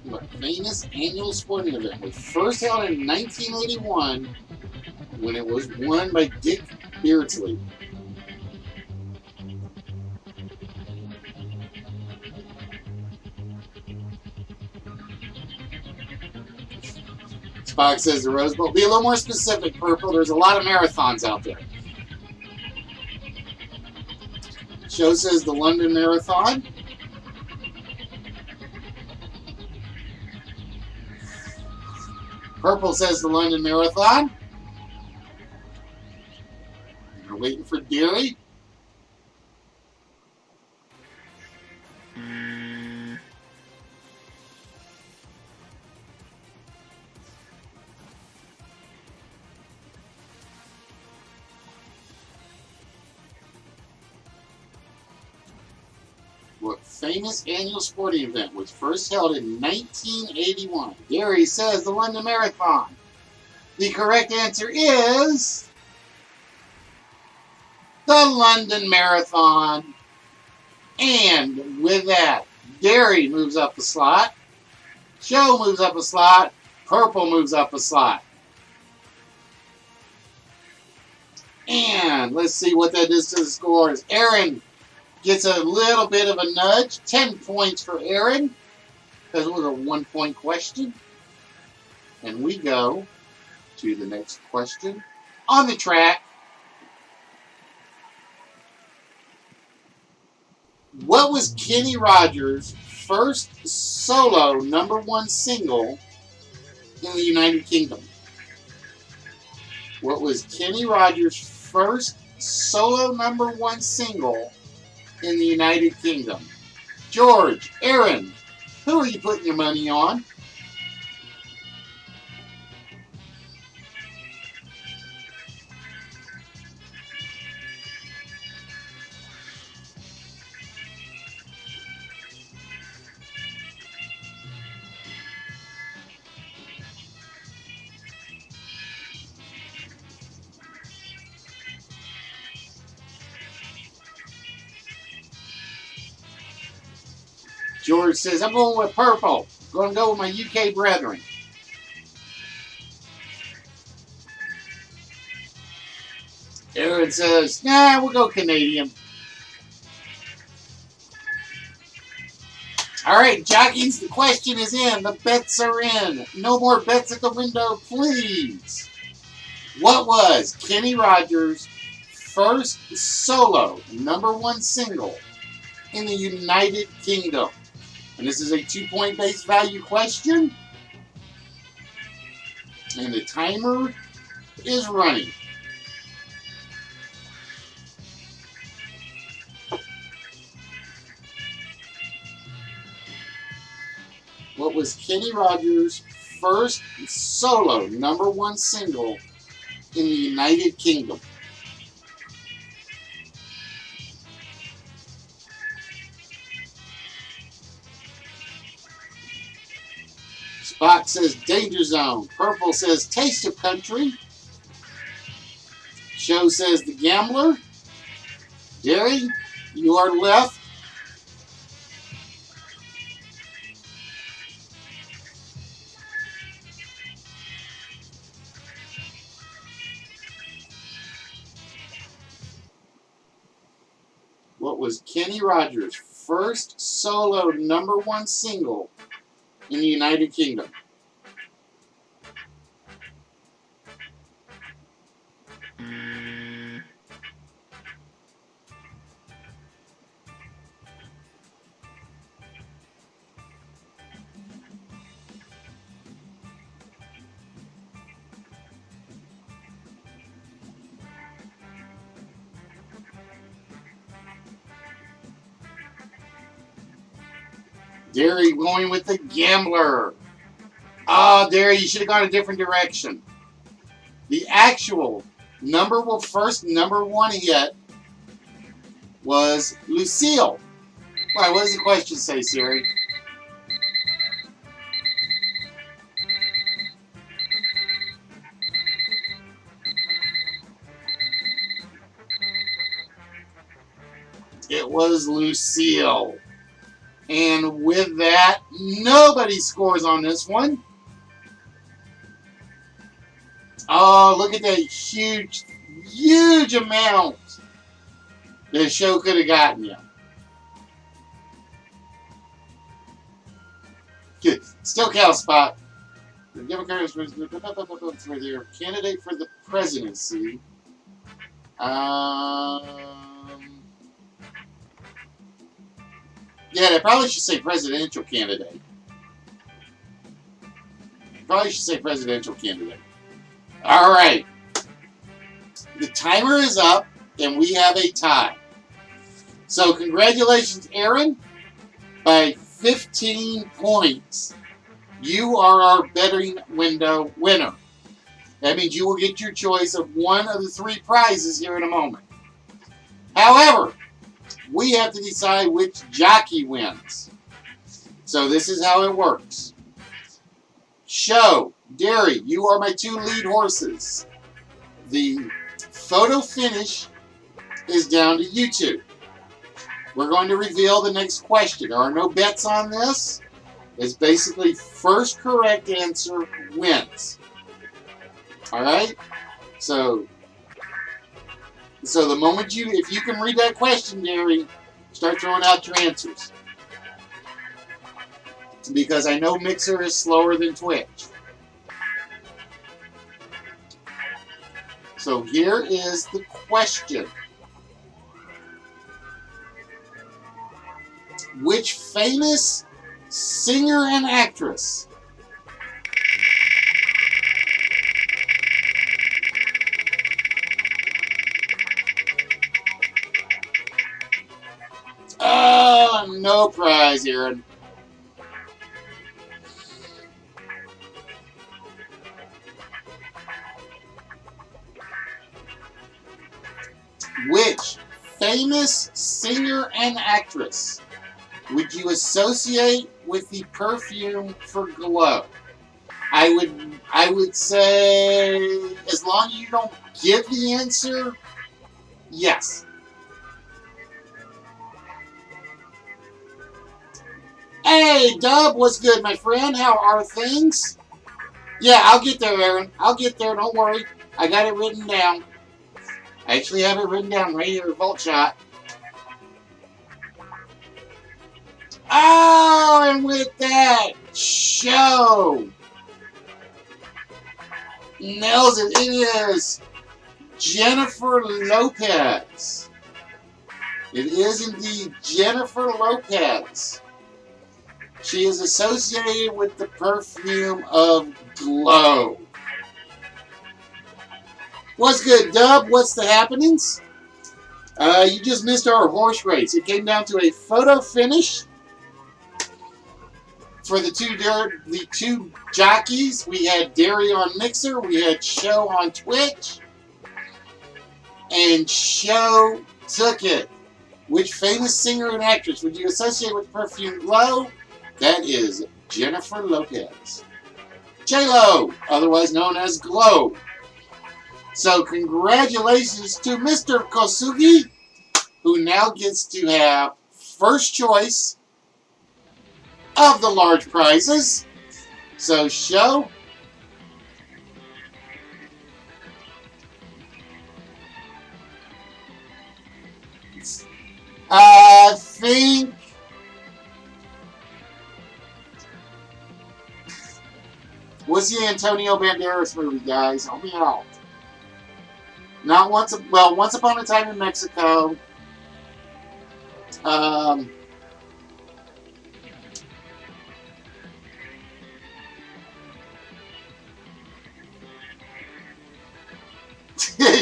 What famous annual sporting event was first held in 1981 when it was won by Dick Beardsley? Spock says the Rose Bowl. Be a little more specific, Purple. There's a lot of marathons out there. Show says the London Marathon. Purple says the London Marathon. We're waiting for Deary. What famous annual sporting event was first held in 1981? Gary says the London Marathon. The correct answer is the London Marathon. And with that, Gary moves up a slot. Joe moves up a slot. Purple moves up a slot. And let's see what that is to the scores. Aaron gets a little bit of a nudge. 10 points for Aaron, because it was a 1-point question. And we go to the next question on the track. What was Kenny Rogers' first solo #1 single in the United Kingdom? What was Kenny Rogers' first solo #1 single in the United Kingdom? George, Aaron, who are you putting your money on? George says, I'm going with Purple. Going to go with my UK brethren. Aaron says, nah, we'll go Canadian. All right, jockeys, the question is in. The bets are in. No more bets at the window, please. What was Kenny Rogers' first solo #1 single in the United Kingdom? And this is a 2-point base value question. And the timer is running. What was Kenny Rogers' first solo #1 single in the United Kingdom? Spot says Danger Zone. Purple says Taste of Country. Show says The Gambler. Gary, you are left. was Kenny Rogers' first solo #1 single in the United Kingdom? Derry going with The Gambler. Oh, Derry, you should have gone a different direction. The actual first #1 hit was Lucille. Why, what does the question say, Siri? It was Lucille. And with that, nobody scores on this one. Oh, look at that huge, huge amount the show could have gotten you. Good. Still counts, spot. The Democrats for their candidate for the presidency. Yeah, they probably should say presidential candidate. Probably should say presidential candidate. All right. The timer is up, and we have a tie. So congratulations, Aaron. By 15 points, you are our betting window winner. That means you will get your choice of one of the 3 prizes here in a moment. However, we have to decide which jockey wins. So this is how it works. Show, Derry, you are my 2 lead horses. The photo finish is down to you 2. We're going to reveal the next question. There are no bets on this. It's basically first correct answer wins. All right? So the moment if you can read that question, Derry, start throwing out your answers. Because I know Mixer is slower than Twitch. So here is the question. Which famous singer and actress no prize, Aaron. Which famous singer and actress would you associate with the perfume for Glow? I would say, as long as you don't give the answer, yes. Hey, Dub, what's good, my friend? How are things? Yeah, I'll get there, Aaron. I'll get there, don't worry. I got it written down. I actually have it written down right here, Vault Shot. Oh, and with that, Show nails it. It is Jennifer Lopez. It is indeed Jennifer Lopez. She is associated with the perfume of Glow. What's good, Dub? What's the happenings? You just missed our horse race. It came down to a photo finish for the two jockeys. We had Derry on Mixer. We had Show on Twitch. And Show took it. Which famous singer and actress would you associate with perfume Glow? That is Jennifer Lopez. J-Lo, otherwise known as Glow. So congratulations to Mr. Kosugi, who now gets to have first choice of the large prizes. So, Show, I think what's the Antonio Banderas movie, guys? Help me out. Not once. Well, Once Upon a Time in Mexico. Um,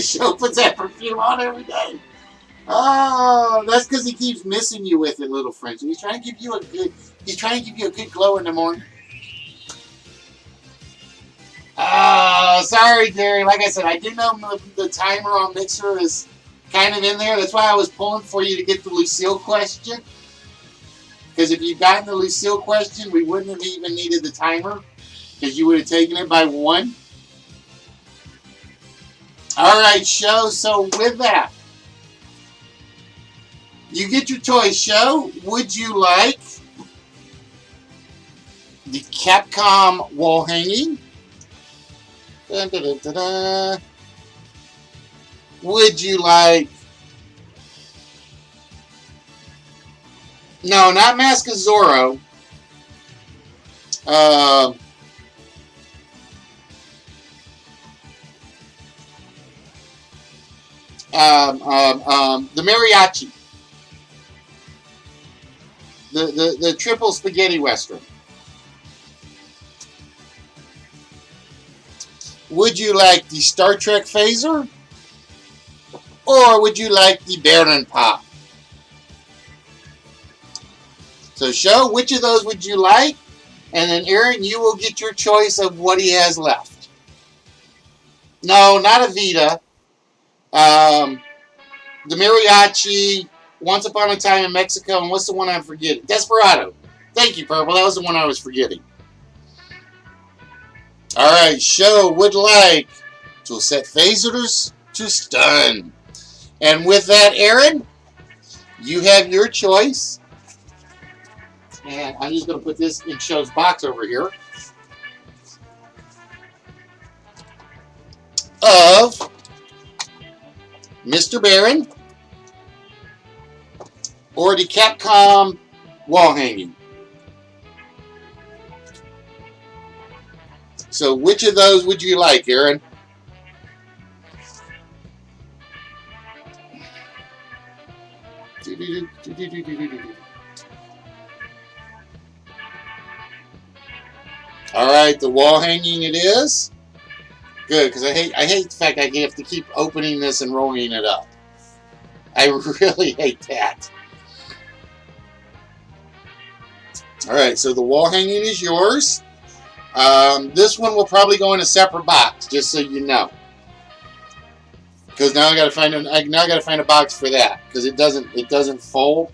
Show puts that perfume on every day. Oh, that's because he keeps missing you with it, little friend. So he's trying to give you a good. He's trying to give you a good glow in the morning. Oh, sorry, Gary. Like I said, I do know the timer on Mixer is kind of in there. That's why I was pulling for you to get the Lucille question. Because if you'd gotten the Lucille question, we wouldn't have even needed the timer. Because you would have taken it by one. All right, show. So with that, you get your toy, show. Would you like the Capcom wall hanging? Da, da, da, da, da. Would you like... No, not Mask of Zorro. The mariachi. The triple spaghetti western. Would you like the Star Trek phaser? Or would you like the Baron Pop? So show, which of those would you like? And then Aaron, you will get your choice of what he has left. No, not a Vita. The mariachi, Once Upon a Time in Mexico, and what's the one I'm forgetting? Desperado. Thank you, Purple. That was the one I was forgetting. Alright, show would like to set phasers to stun. And with that, Aaron, you have your choice. And I'm just going to put this in Show's box over here. Of Mr. Baron or the Capcom wall hanging. So which of those would you like, Aaron? All right, the wall hanging it is. Good, because I hate the fact I have to keep opening this and rolling it up. I really hate that. All right, so the wall hanging is yours. This one will probably go in a separate box, just so you know. Because now I got to find a box for that because it doesn't fold.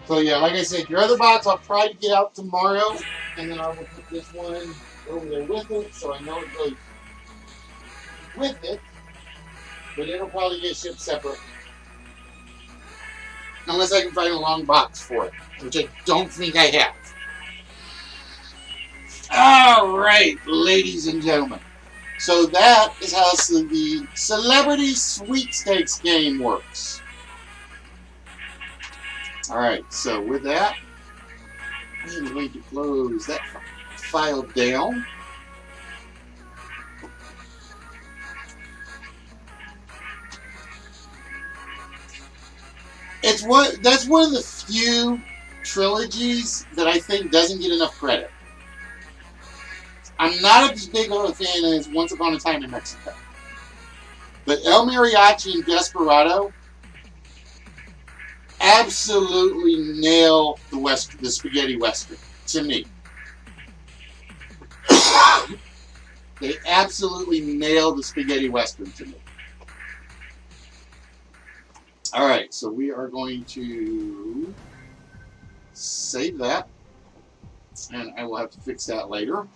So yeah, like I said, your other box I'll try to get out tomorrow, and then I will put this one over there with it, so I know it goes with it. But it'll probably get shipped separate, unless I can find a long box for it, which I don't think I have. All right, ladies and gentlemen. So that is how the Celebrity Sweepstakes game works. All right, so with that, I'm going to close that file down. That's one of the few trilogies that I think doesn't get enough credit. I'm not as big of a fan as Once Upon a Time in Mexico. But El Mariachi and Desperado absolutely nail the spaghetti western to me. They absolutely nail the spaghetti western to me. All right, so we are going to save that, and I will have to fix that later.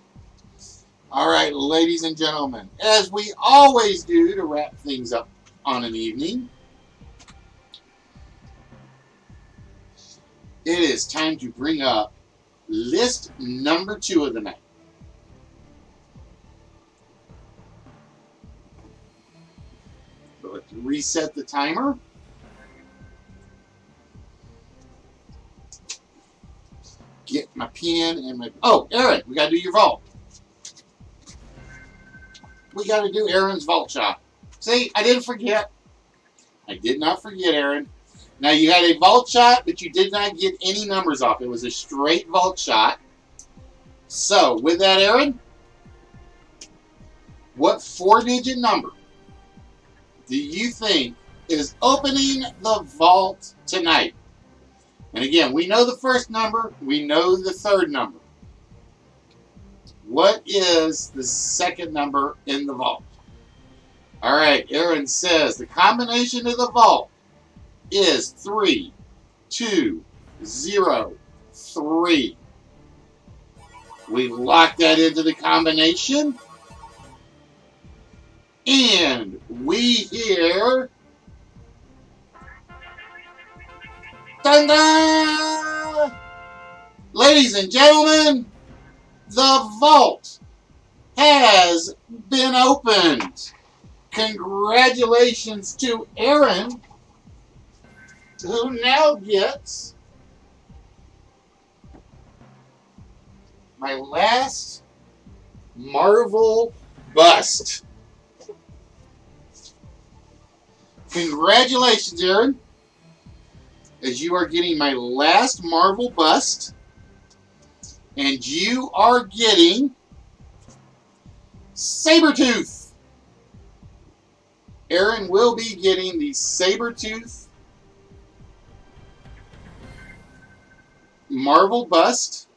All right, ladies and gentlemen, as we always do to wrap things up on an evening, it is time to bring up list number 2 of the night. So let's reset the timer. get my pen and my... Oh, Aaron, we got to do your vault. We got to do Aaron's vault shot. See, I didn't forget. I did not forget, Aaron. Now, you had a vault shot, but you did not get any numbers off. It was a straight vault shot. So, with that, Aaron, what 4-digit number do you think is opening the vault tonight? And again, we know the first number. We know the third number. What is the second number in the vault? All right, Aaron says the combination of the vault is 3, 2, 0, 3. We lock that into the combination. And we hear... Dun dun! Ladies and gentlemen, the vault has been opened. Congratulations to Aaron, who now gets my last Marvel bust. Congratulations, Aaron, as you are getting my last Marvel bust, and you are getting Sabretooth. Aaron will be getting the Sabretooth Marvel bust,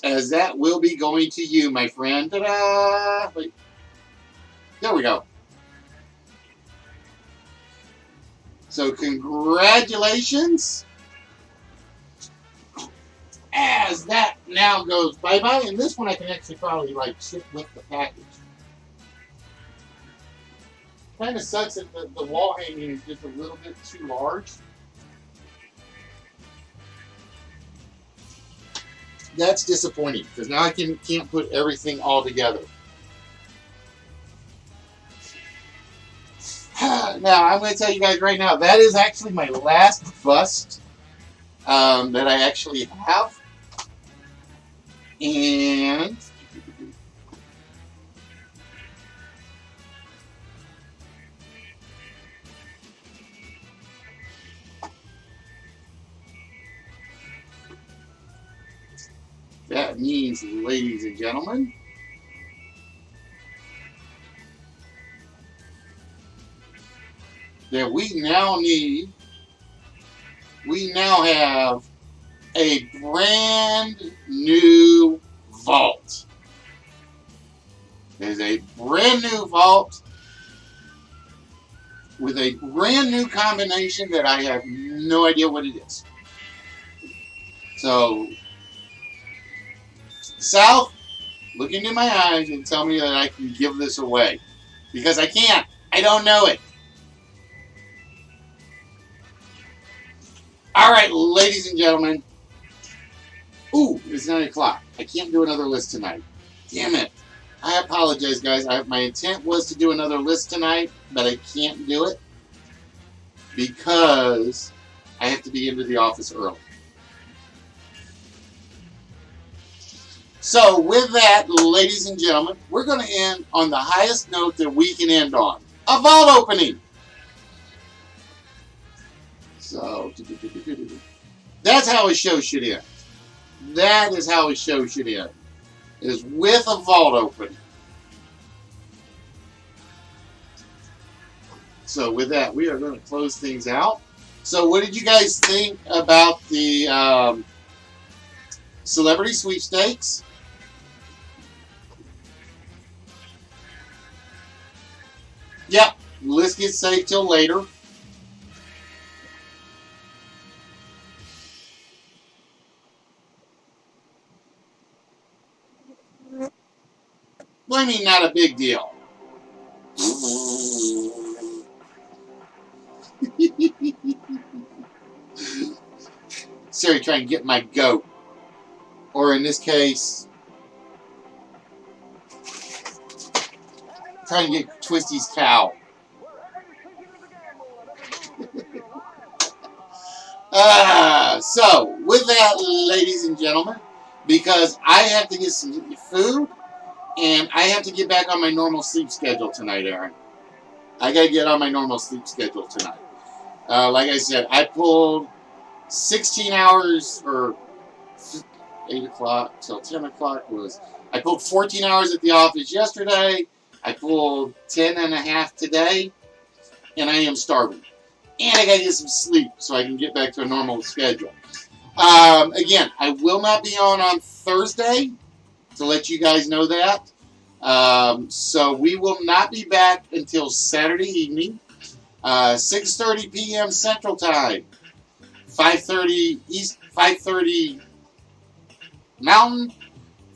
as that will be going to you, my friend. Ta-da! Wait. There we go. So congratulations, as that now goes bye-bye. And this one I can actually probably like ship with the package. Kind of sucks that the wall hanging is just a little bit too large. That's disappointing, because now I can't put everything all together. Now, I'm going to tell you guys right now, that is actually my last bust that I actually have. And that means, ladies and gentlemen, that we now have a brand new vault. There's a brand new vault with a brand new combination that I have no idea what it is. So, South, look into my eyes and tell me that I can give this away. Because I can't. I don't know it. Alright, ladies and gentlemen. Ooh, it's 9 o'clock. I can't do another list tonight. Damn it. I apologize, guys. My intent was to do another list tonight, but I can't do it because I have to be into the office early. So, with that, ladies and gentlemen, we're going to end on the highest note that we can end on. A vault opening! So, that's how a show should end. That is how a show should end. Is with a vault opening. So, with that, we are going to close things out. So, what did you guys think about the celebrity sweepstakes? Yep, list gets saved till later. What do you mean, not a big deal? Sorry, trying to get my goat. Or in this case, trying to get Twisty's cow. So, with that, ladies and gentlemen, because I have to get some food, and I have to get back on my normal sleep schedule tonight, Aaron. I got to get on my normal sleep schedule tonight. Like I said, I pulled 16 hours, or 8 o'clock till 10 o'clock was... I pulled 14 hours at the office yesterday. I pulled 10 and a half today, and I am starving. And I got to get some sleep so I can get back to a normal schedule. Again, I will not be on Thursday, to let you guys know that. So we will not be back until Saturday evening, 6:30 p.m. Central Time, 5:30 East, 5:30 Mountain,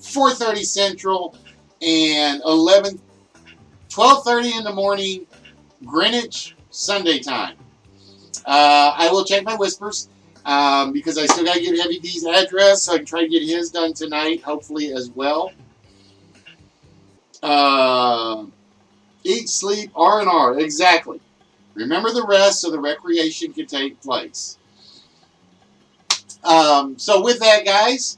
4:30 Central, and 12:30 in the morning Greenwich Sunday time. I will check my whispers because I still got to get Heavy D's address, so I can try to get his done tonight, hopefully as well. Eat, sleep, R&R, exactly. Remember the rest so the recreation can take place. So with that, guys,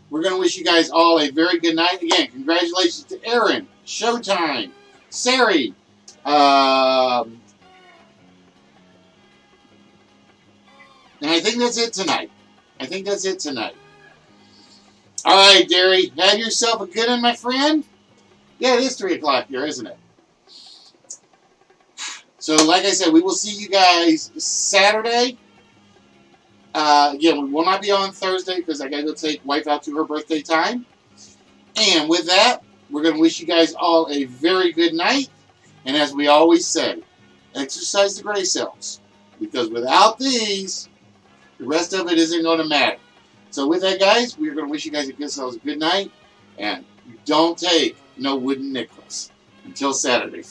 we're going to wish you guys all a very good night. Again, congratulations to Aaron, Showtime, Sari, and I think that's it tonight. All right, Derry, have yourself a good one, my friend. Yeah, it is 3 o'clock here, isn't it? So, like I said, we will see you guys Saturday. Again, we will not be on Thursday because I got to go take wife out to her birthday time. And with that, we're going to wish you guys all a very good night. And as we always say, exercise the gray cells. Because without these, the rest of it isn't going to matter. So with that, guys, we're going to wish you guys a good night. And don't take no wooden necklace. Until Saturday.